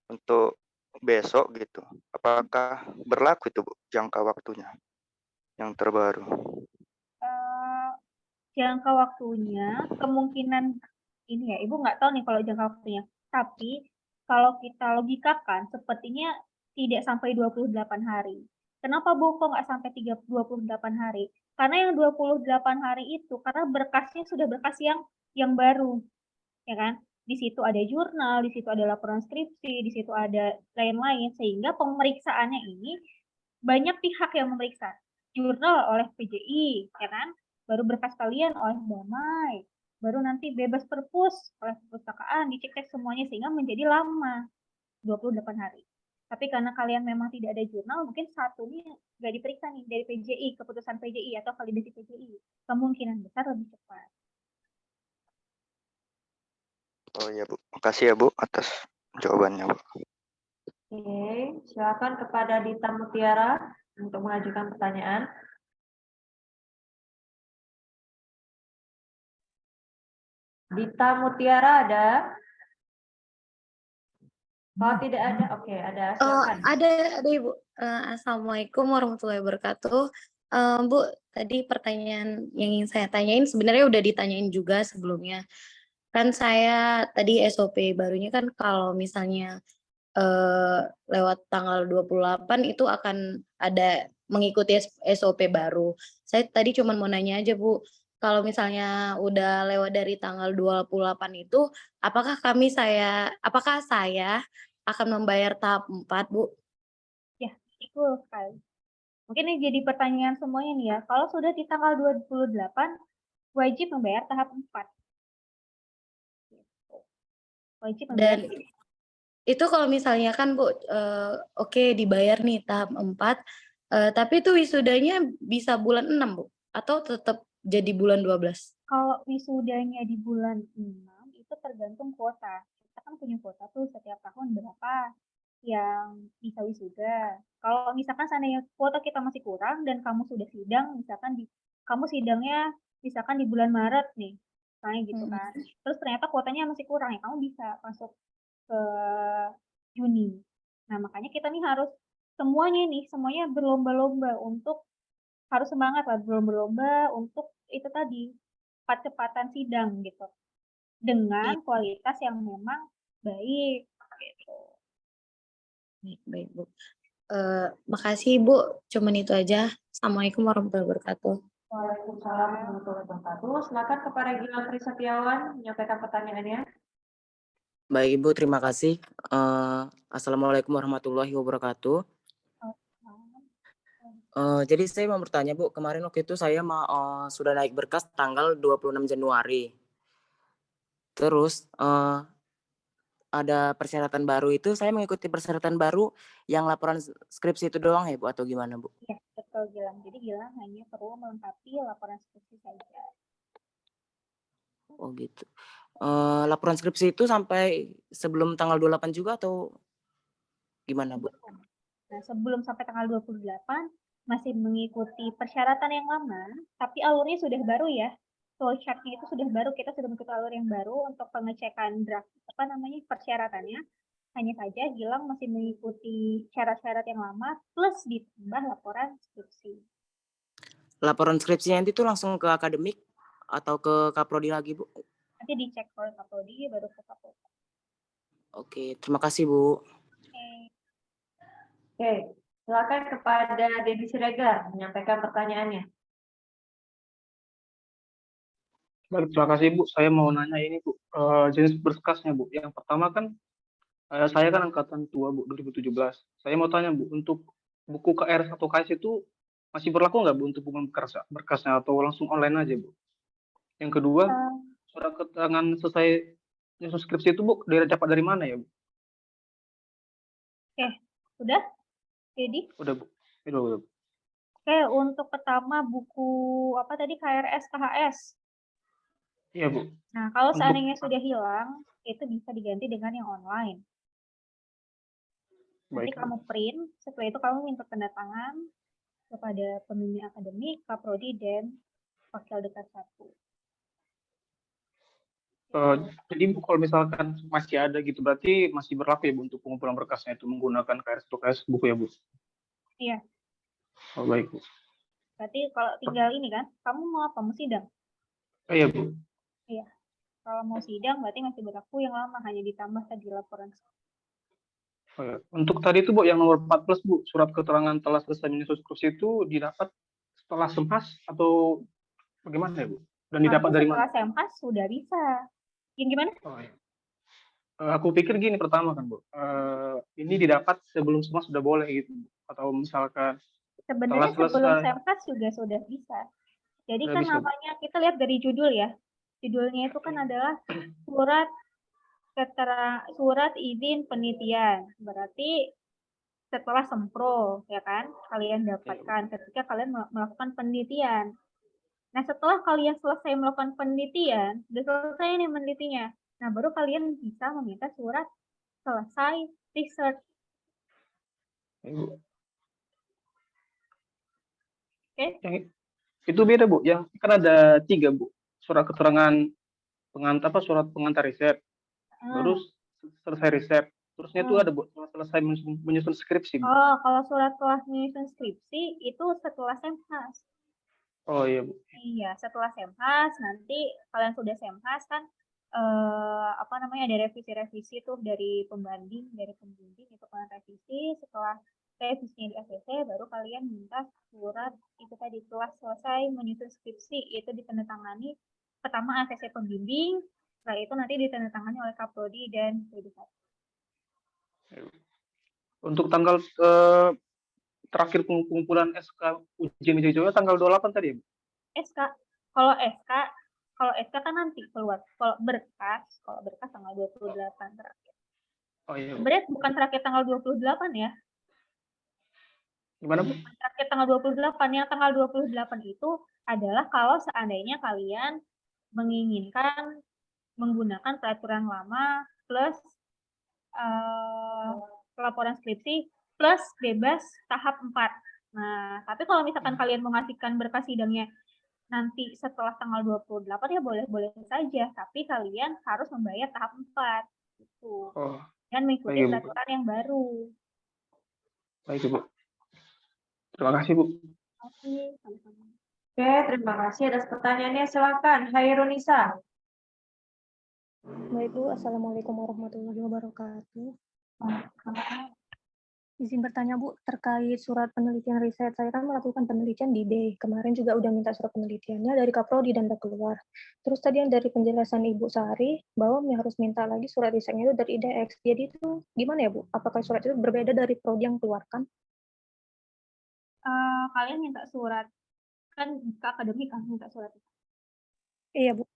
untuk besok gitu, apakah berlaku itu Bu jangka waktunya yang terbaru? Jangka waktunya kemungkinan ini ya, Ibu nggak tahu nih kalau jangka waktunya. Tapi kalau kita logikakan sepertinya tidak sampai 28 hari. Kenapa Bu kok nggak sampai 28 hari? Karena yang 28 hari itu karena berkasnya sudah berkas yang baru, ya kan? Di situ ada jurnal, di situ ada laporan skripsi, di situ ada lain-lain, sehingga pemeriksaannya ini banyak pihak yang memeriksa. Jurnal oleh PJI, ya kan? Baru berkas kalian oleh Damai, baru nanti bebas perpus oleh perpustakaan, dicek semuanya sehingga menjadi lama, 28 hari. Tapi karena kalian memang tidak ada jurnal, mungkin satunya nggak diperiksa nih dari PJI, keputusan PJI atau validasi PJI. Kemungkinan besar lebih cepat. Oh ya Bu, makasih ya Bu atas jawabannya Bu. Oke, silakan kepada Dita Mutiara untuk mengajukan pertanyaan. Dita Mutiara ada? Kalau tidak ada, oke, ada. Silakan. Ada Ibu. Assalamualaikum warahmatullahi wabarakatuh. Bu, tadi pertanyaan yang ingin saya tanyain sebenarnya udah ditanyain juga sebelumnya. Kan saya tadi SOP barunya kan kalau misalnya lewat tanggal 28 itu akan ada mengikuti SOP baru. Saya tadi cuma mau nanya aja Bu, kalau misalnya udah lewat dari tanggal 28 itu, apakah saya akan membayar tahap 4 Bu? Ya, betul sekali. Mungkin ini jadi pertanyaan semuanya nih ya. Kalau sudah di tanggal 28, wajib membayar tahap 4. Wajib membayar. Dan itu kalau misalnya kan Bu, oke dibayar nih tahap 4, tapi itu wisudanya bisa bulan 6 Bu? Atau tetap jadi bulan 12? Kalau wisudanya di bulan 6 itu tergantung kuota. Kita kan punya kuota tuh setiap tahun berapa yang bisa wisuda. Kalau misalkan seandainya kuota kita masih kurang dan kamu sudah sidang, misalkan kamu sidangnya misalkan di bulan Maret nih, misalnya gitu kan. Terus ternyata kuotanya masih kurang ya, kamu bisa masuk ke Juni. Nah, makanya kita nih harus semuanya berlomba-lomba untuk harus semangat lah berlomba-lomba untuk itu tadi percepatan sidang gitu dengan kualitas yang memang baik gitu. Baik Bu. Makasih Bu, cuman itu aja. Assalamualaikum warahmatullahi wabarakatuh. Waalaikumsalam warahmatullahi wabarakatuh. Silakan kepada Gilang Tri Setiawan menyampaikan pertanyaannya. Baik Ibu, terima kasih. Assalamualaikum warahmatullahi wabarakatuh. Jadi saya mau bertanya Bu, kemarin waktu itu saya sudah naik berkas tanggal 26 Januari. Terus ada persyaratan baru itu, saya mengikuti persyaratan baru yang laporan skripsi itu doang ya Bu atau gimana Bu? Iya, betul Gilang. Jadi Gilang hanya perlu melengkapi laporan skripsi saja. Oh gitu. Laporan skripsi itu sampai sebelum tanggal 28 juga atau gimana, Bu? Nah, sebelum sampai tanggal 28 masih mengikuti persyaratan yang lama, tapi alurnya sudah baru ya. Flowchart-nya itu sudah baru, kita sudah mengikuti alur yang baru untuk pengecekan draft persyaratannya. Hanya saja Gilang masih mengikuti syarat-syarat yang lama plus ditambah laporan skripsi. Laporan skripsinya itu langsung ke akademik atau ke Kaprodi lagi, Bu? Nanti dicek oleh Kaprodi baru ke Kapolda. Oke, terima kasih, Bu. Oke, silakan kepada Dedi Siregar menyampaikan pertanyaannya. Baik, terima kasih Bu. Saya mau nanya ini Bu, jenis berkasnya Bu. Yang pertama kan saya kan angkatan tua Bu, 2017. Saya mau tanya Bu, untuk buku KR atau KS itu masih berlaku nggak Bu untuk buku berkasnya atau langsung online aja Bu? Yang kedua, surat keterangan selesai nyusun skripsi itu Bu, dapat dari mana ya Bu? Oke, sudah? Jadi? Udah Bu. Udah. Oke, untuk pertama buku apa tadi KRS KHS. Iya Bu. Nah, kalau Untuk seandainya sudah hilang, itu bisa diganti dengan yang online. Nanti baik. kamu print, setelah itu kamu minta tanda tangan kepada pembimbing akademik, Kaprodi, dan wakil dekan 1. Jadi Bu, kalau misalkan masih ada gitu, berarti masih berlaku ya Bu untuk pengumpulan berkasnya itu menggunakan KRS atau KS buku ya Bu? Iya, Oh, baik Bu. berarti kalau tinggal ini kan, kamu mau apa? Mau sidang? Iya Bu. Iya, kalau mau sidang berarti masih berlaku yang lama, hanya ditambah tadi laporan. Oh, ya. Untuk tadi itu Bu, yang nomor 14 Bu, surat keterangan telah selesai menyusun skripsi itu didapat setelah semhas atau bagaimana ya Bu? Dan didapat dari mana? Setelah semhas sudah bisa. Yang gimana? Oh, ya. Aku pikir gini pertama kan Bu, ini didapat sebelum semhas sudah boleh gitu, atau misalkan Sebenarnya setelah sebelum selesai semhas juga sudah bisa. Jadi sudah kan bisa Bu. namanya kita lihat dari judul ya. Judulnya itu kan adalah surat izin penelitian. Berarti setelah sempro ya kan kalian dapatkan ketika kalian melakukan penelitian. Nah, setelah kalian selesai melakukan penelitian, sudah selesai nih penelitiannya. Nah, baru kalian bisa meminta surat selesai research. Yang itu beda Bu, yang kan ada 3 Bu, surat keterangan surat pengantar riset, baru selesai riset, terusnya itu ada Bu, selesai menyusun skripsi Bu. Oh, kalau surat telah menyusun skripsi itu setelah semhas. Oh iya Bu. Iya, setelah semhas nanti kalian sudah semhas kan ada revisi-revisi tuh dari pembimbing itu kalian revisi. Setelah revisinya di ACC baru kalian minta surat itu tadi telah selesai menyusun skripsi, itu ditandatangani pertama ACC pembimbing, setelah itu nanti ditandatangani oleh Kaprodi dan PD1. Untuk tanggal terakhir pengumpulan SK ujian hijau tanggal 28 tadi ya Bu? Kalau SK kan nanti keluar. Kalau berkas tanggal 28 terakhir. Oh iya. Sebenarnya bukan terakhir tanggal 28 ya. Gimana Bu? Terakhir tanggal 28. Yang tanggal 28 itu adalah kalau seandainya kalian menginginkan menggunakan peraturan lama plus laporan skripsi plus bebas tahap 4. Nah, tapi kalau misalkan kalian mengasihkan berkas sidangnya nanti setelah tanggal 28 ya boleh-boleh saja, tapi kalian harus membayar tahap 4 gitu. Oh, dan mengikuti baik, Bu. peraturan yang baru. Baik Bu. Terima kasih Bu. Oke, sama-sama. Oke, terima kasih atas pertanyaannya. Silakan, Hairunisa. Baik Bu, Assalamualaikum warahmatullahi wabarakatuh. Izin bertanya Bu, terkait surat penelitian riset, saya kan melakukan penelitian di D. Kemarin juga udah minta surat penelitiannya dari Kaprodi dan udah keluar. Terus tadi yang dari penjelasan Ibu Sari, bahwa harus minta lagi surat risetnya itu dari IDX. Jadi itu gimana ya Bu? Apakah surat itu berbeda dari Prodi yang keluarkan? Kalian minta surat, kan ke akademik kan minta surat itu? Iya Bu.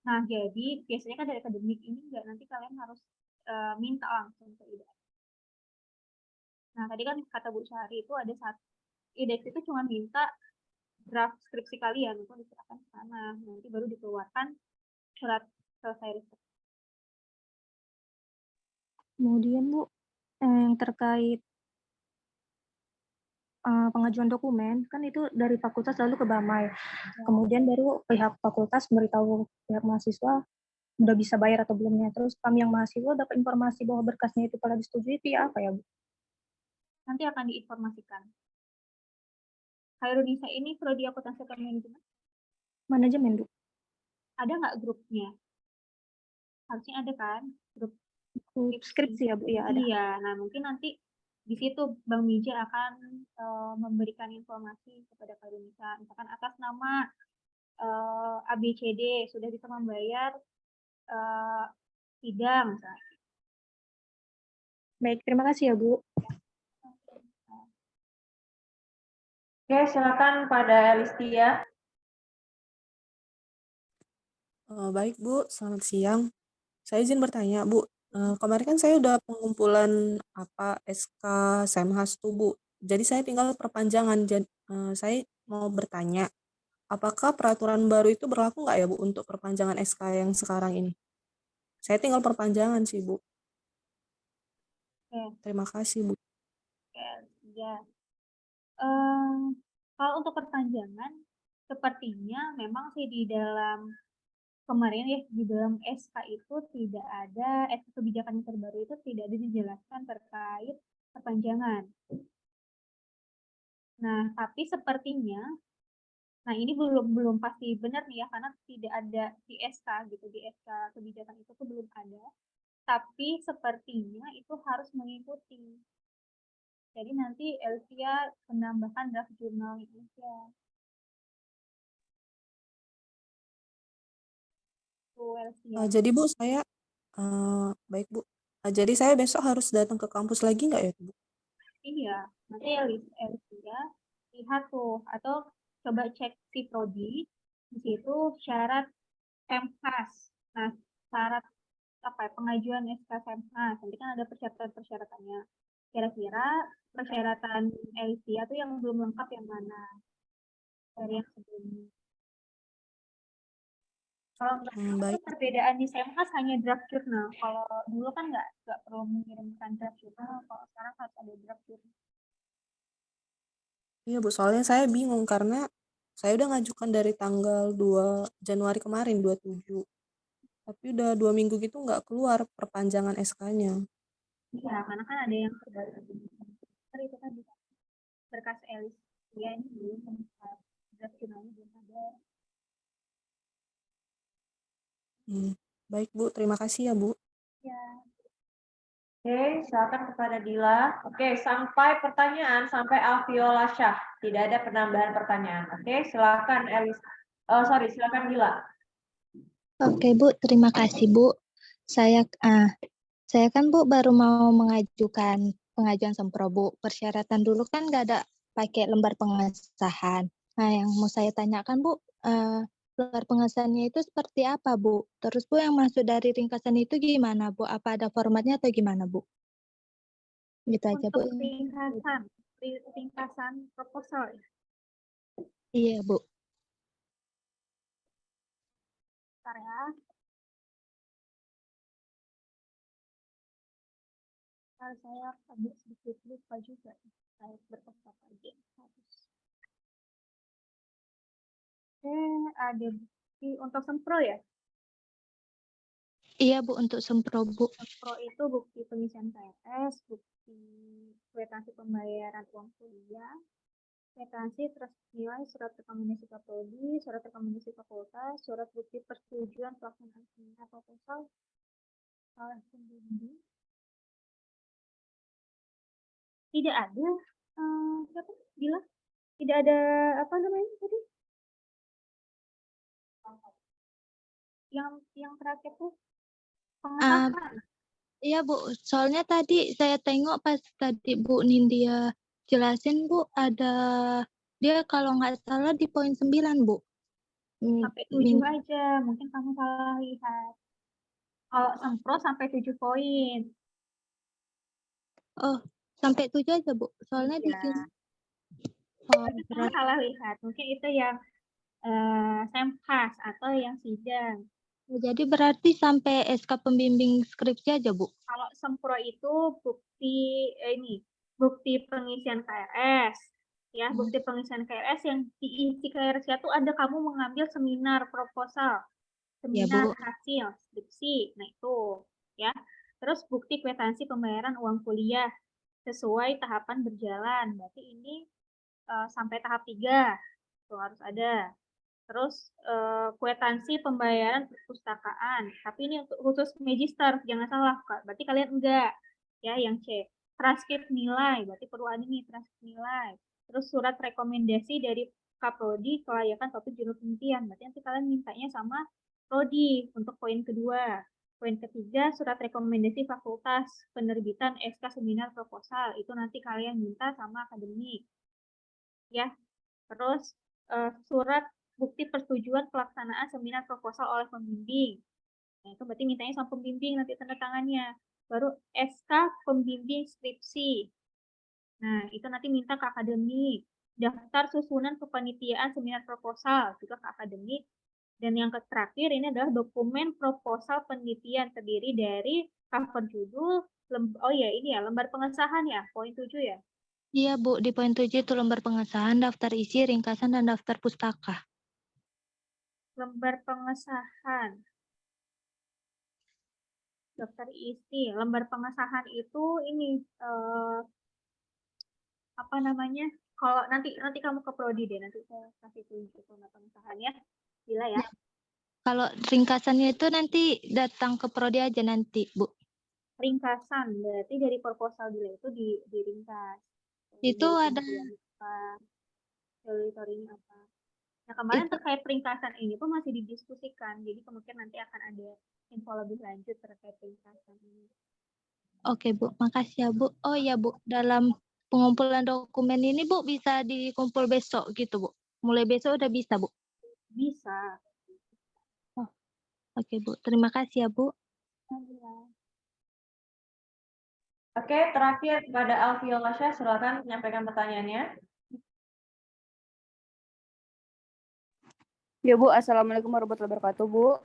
Nah, jadi biasanya kan dari akademik ini enggak, nanti kalian harus minta langsung ke IDX. Nah, tadi kan kata Bu Syahri itu ada satu, IDX itu cuma minta draft skripsi kalian, itu diserahkan ke sana, nanti baru dikeluarkan surat selesai riset. Kemudian Bu, yang terkait pengajuan dokumen, kan itu dari fakultas lalu ke Bamai. Kemudian baru pihak fakultas memberitahu pihak mahasiswa udah bisa bayar atau belumnya. Terus kami yang mahasiswa dapat informasi bahwa berkasnya itu telah disetujui, via apa ya Bu? Nanti akan diinformasikan. Khairunisa ini prodi akuntansi atau manajemen? Manajemen Bu. Ada nggak grupnya? Harusnya ada kan? Grup Skripsi ya Bu, iya ada. Iya, nah mungkin nanti di situ Bang Mija akan memberikan informasi kepada Khairunisa, misalkan atas nama ABCD sudah bisa membayar sidang. Misalnya. Baik, terima kasih ya Bu. Oke, silakan pada Elistia. Baik Bu, selamat siang. Saya izin bertanya Bu, kemarin kan saya udah pengumpulan SK Semhas tuh Bu. Jadi saya tinggal perpanjangan. Saya mau bertanya, apakah peraturan baru itu berlaku nggak ya Bu untuk perpanjangan SK yang sekarang ini? Saya tinggal perpanjangan sih Bu. Oke. Terima kasih Bu. Oke, ya. Kalau untuk perpanjangan, sepertinya memang sih di dalam kemarin ya di dalam SK itu tidak ada SK kebijakan yang terbaru itu tidak ada dijelaskan terkait perpanjangan. Nah, tapi sepertinya, nah ini belum pasti benar nih ya karena tidak ada di SK gitu, di SK kebijakan itu tuh belum ada. Tapi sepertinya itu harus mengikuti. Jadi nanti Elvia menambahkan draft jurnalnya aja. Jadi Bu, saya baik Bu. Jadi saya besok harus datang ke kampus lagi nggak ya Bu? Iya, nanti Elvia lihat tuh atau coba cek si prodi di situ syarat Semhas. Nah, syarat pengajuan SK Semhas. Nanti kan ada persyaratan-persyaratannya. Kira-kira persyaratan Elvia tuh yang belum lengkap yang mana dari yang sebelumnya. Kalau baik. perbedaan di Semhas hanya draft jurnal. Kalau dulu kan nggak perlu mengirimkan draft jurnal. Kalau sekarang harus ada draft jurnal. Iya Bu, soalnya saya bingung karena saya udah ngajukan dari tanggal 2 Januari kemarin, 27. Tapi udah 2 minggu gitu nggak keluar perpanjangan SK-nya. Iya, karena kan ada yang terbaru. Itu kan bisa berkas Elis. Ya, ini belum draft jurnalnya belum ada. Baik Bu, terima kasih ya Bu. Ya. Oke, silakan kepada Dila. Oke, sampai pertanyaan sampai Alviola Syah. Tidak ada penambahan pertanyaan. Oke, silakan silakan Dila. Oke Bu, terima kasih Bu. Saya kan Bu baru mau mengajukan pengajuan sempro Bu. Persyaratan dulu kan nggak ada pakai lembar pengesahan. Nah, yang mau saya tanyakan Bu, lembar pengesahannya itu seperti apa Bu? Terus Bu yang masuk dari ringkasan itu gimana Bu? Apa ada formatnya atau gimana Bu? Gitu aja Bu. Untuk ringkasan proposal ya? Iya Bu. Bentar ya. Saya agak sedikit lupa juga. Saya berkas apa aja harus. Ada bukti untuk sempro ya? Iya Bu, untuk sempro Bu. Sempro itu bukti pengisian PNS, bukti kwitansi pembayaran uang kuliah, kwitansi terus nilai surat rekomendasi Prodi, surat rekomendasi fakultas, surat bukti persetujuan pelaksanaan seminar proposal oleh pembimbing. Tidak ada siapa bilang tidak ada apa namanya tadi yang terakhir tuh pengesahan. Iya Bu, soalnya tadi saya tengok pas tadi Bu Nindya jelasin Bu, ada dia kalau nggak salah di poin 9 Bu. Sampai 7 aja, mungkin kamu salah lihat. Kalau sempro sampai 7 poin. Oh, sampai 7 aja Bu, soalnya di sini. Oh, kamu salah lihat, mungkin itu yang Semhas atau yang sidang. Jadi berarti sampai SK pembimbing skripsi aja, Bu? Kalau sempro itu bukti pengisian KRS. Ya, bukti pengisian KRS yang diisi KRS-nya tuh ada kamu mengambil seminar proposal, Ya, seminar Bu. hasil, skripsi. Nah, itu ya. Terus bukti kwitansi pembayaran uang kuliah sesuai tahapan berjalan. Berarti ini sampai tahap 3 itu harus ada. Terus kwitansi pembayaran perpustakaan. Tapi ini untuk khusus magister, jangan salah. Berarti kalian enggak. Ya, yang C. Transkrip nilai, berarti perlu ada nih transkrip nilai. Terus surat rekomendasi dari Kaprodi kelayakan topik judul penelitian. Berarti nanti kalian mintanya sama Prodi untuk poin kedua. Poin ketiga, surat rekomendasi fakultas penerbitan SK seminar proposal. Itu nanti kalian minta sama akademik. Ya. Terus surat bukti persetujuan pelaksanaan seminar proposal oleh pembimbing. Nah, itu berarti mintanya sama pembimbing nanti tanda tangannya. Baru SK pembimbing skripsi. Nah, itu nanti minta ke akademik. Daftar susunan kepanitiaan seminar proposal juga ke akademik. Dan yang terakhir ini adalah dokumen proposal penelitian terdiri dari cover judul, lembar pengesahan ya, poin 7 ya. Iya, Bu. Di poin 7 itu lembar pengesahan, daftar isi, ringkasan, dan daftar pustaka. Lembar pengesahan. Daftar isi, lembar pengesahan itu ini apa namanya? Kalau nanti kamu ke prodi deh, nanti saya kasih tunjuk lembar pengesahannya. Gila ya. Kalau ringkasannya itu nanti datang ke prodi aja nanti, Bu. Ringkasan berarti dari proposal dulu itu diringkas. Itu ada Teorinya apa? Nah, kemarin terkait ringkasan ini pun masih didiskusikan, jadi kemungkinan nanti akan ada info lebih lanjut terkait ringkasan ini. Oke, Bu. Makasih ya, Bu. Oh ya, Bu. Dalam pengumpulan dokumen ini, Bu, bisa dikumpul besok gitu, Bu? Mulai besok udah bisa, Bu? Bisa. Oh, oke, Bu. Terima kasih ya, Bu. Oke, terakhir kepada Alfiola Syah, silakan menyampaikan pertanyaannya. Ya Bu, Assalamualaikum warahmatullahi wabarakatuh Bu.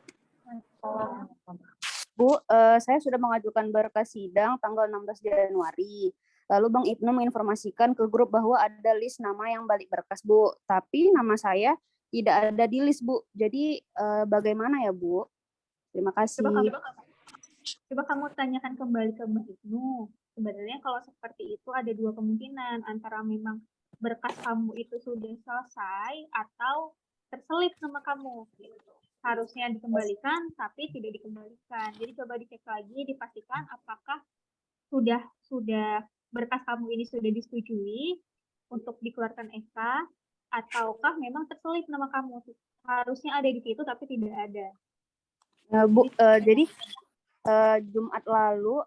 Bu, saya sudah mengajukan berkas sidang tanggal 16 Januari. Lalu Bang Ibnu menginformasikan ke grup bahwa ada list nama yang balik berkas Bu. Tapi nama saya tidak ada di list Bu. Jadi bagaimana ya Bu? Terima kasih. Coba kamu tanyakan kembali ke Mbak Ibnu. Sebenarnya kalau seperti itu ada dua kemungkinan. Antara memang berkas kamu itu sudah selesai atau terselip nama kamu. Gitu. Harusnya dikembalikan tapi tidak dikembalikan. Jadi coba dicek lagi, dipastikan apakah sudah berkas kamu ini sudah disetujui untuk dikeluarkan SK ataukah memang terselip nama kamu. Harusnya ada di situ tapi tidak ada. Bu, jadi Jumat lalu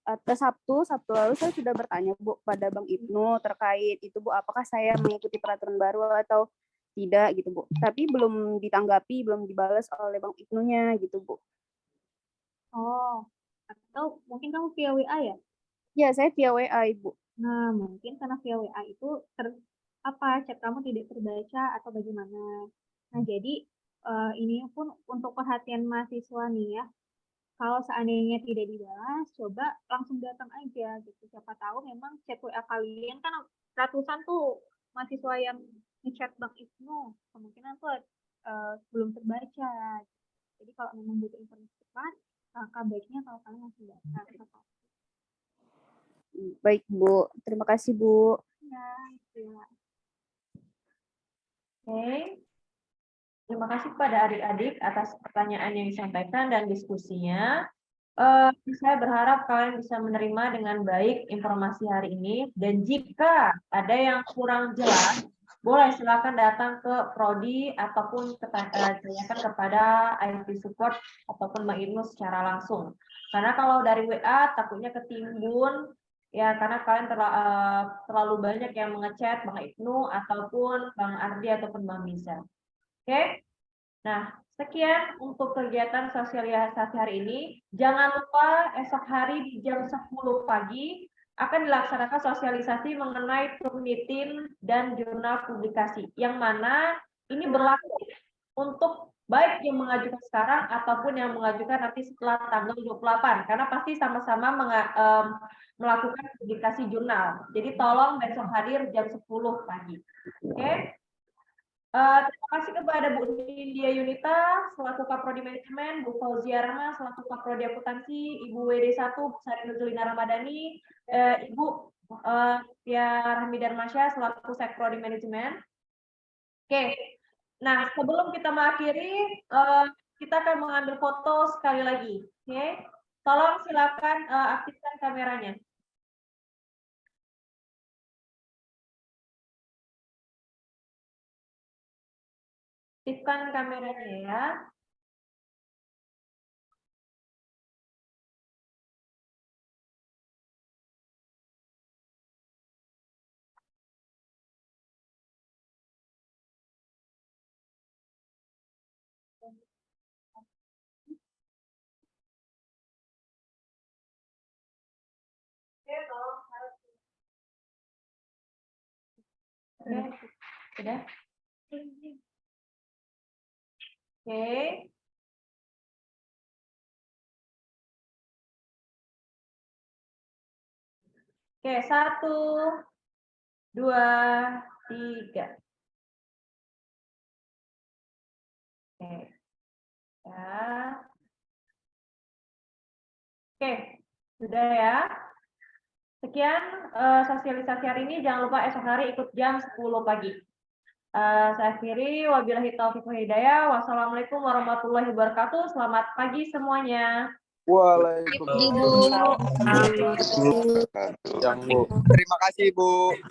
atau Sabtu lalu saya sudah bertanya Bu pada Bang Ibnu terkait itu Bu, apakah saya mengikuti peraturan baru atau tidak gitu Bu. Tapi belum ditanggapi, belum dibalas oleh Bang Ibnunya gitu Bu. Oh, atau mungkin kamu via WA ya? Iya, saya via WA Ibu. Nah, mungkin karena via WA itu chat kamu tidak terbaca atau bagaimana. Nah, jadi ini pun untuk perhatian mahasiswa nih ya. Kalau seandainya tidak dibalas, coba langsung datang aja gitu. Siapa tahu memang chat WA kalian kan ratusan tuh mahasiswa yang ngechat Bang Ibnu, kemungkinan tuh belum terbaca. Jadi kalau memang butuh informasi cepat, baiknya kalau kalian langsung datang. Baik Bu, terima kasih Bu. Ya. Oke. Terima kasih kepada adik-adik atas pertanyaan yang disampaikan dan diskusinya. Saya berharap kalian bisa menerima dengan baik informasi hari ini. Dan jika ada yang kurang jelas, boleh silakan datang ke Prodi ataupun tanyakan kepada IT support ataupun Bang Ibnu secara langsung. Karena kalau dari WA takutnya ketimbun, ya karena kalian terlalu banyak yang mengechat Bang Ibnu ataupun Bang Ardi ataupun Bang Miza. Oke, nah sekian untuk kegiatan sosialisasi hari ini. Jangan lupa esok hari di jam 10 pagi akan dilaksanakan sosialisasi mengenai Turnitin dan jurnal publikasi. Yang mana ini berlaku untuk baik yang mengajukan sekarang ataupun yang mengajukan nanti setelah tanggal 28, karena pasti sama-sama melakukan publikasi jurnal. Jadi tolong besok hadir jam 10 pagi. Oke? Terima kasih kepada Bu Nindya Yunita selaku Kaprodi Manajemen, Bu Fauzia Rama selaku Kaprodi Akuntansi, Ibu WD1 Bu Sari Nurjulina Ramadhani, Ibu Tia Rahmidan Masya selaku Sekprodi Manajemen. Oke. Nah, sebelum kita mengakhiri, kita akan mengambil foto sekali lagi. Oke. Tolong silakan aktifkan kameranya. Aktifkan kameranya ya. Sudah? Oke. Oke, 1, 2, 3. Oke. Ya. Oke, sudah ya. Sekian sosialisasi hari ini. Jangan lupa esok hari ikut jam 10 pagi. Saya akhiri. Wabillahi taufiq wal hidayah. Wassalamualaikum warahmatullahi wabarakatuh. Selamat pagi semuanya. Waalaikumsalam. Ibu. Terima kasih, Bu.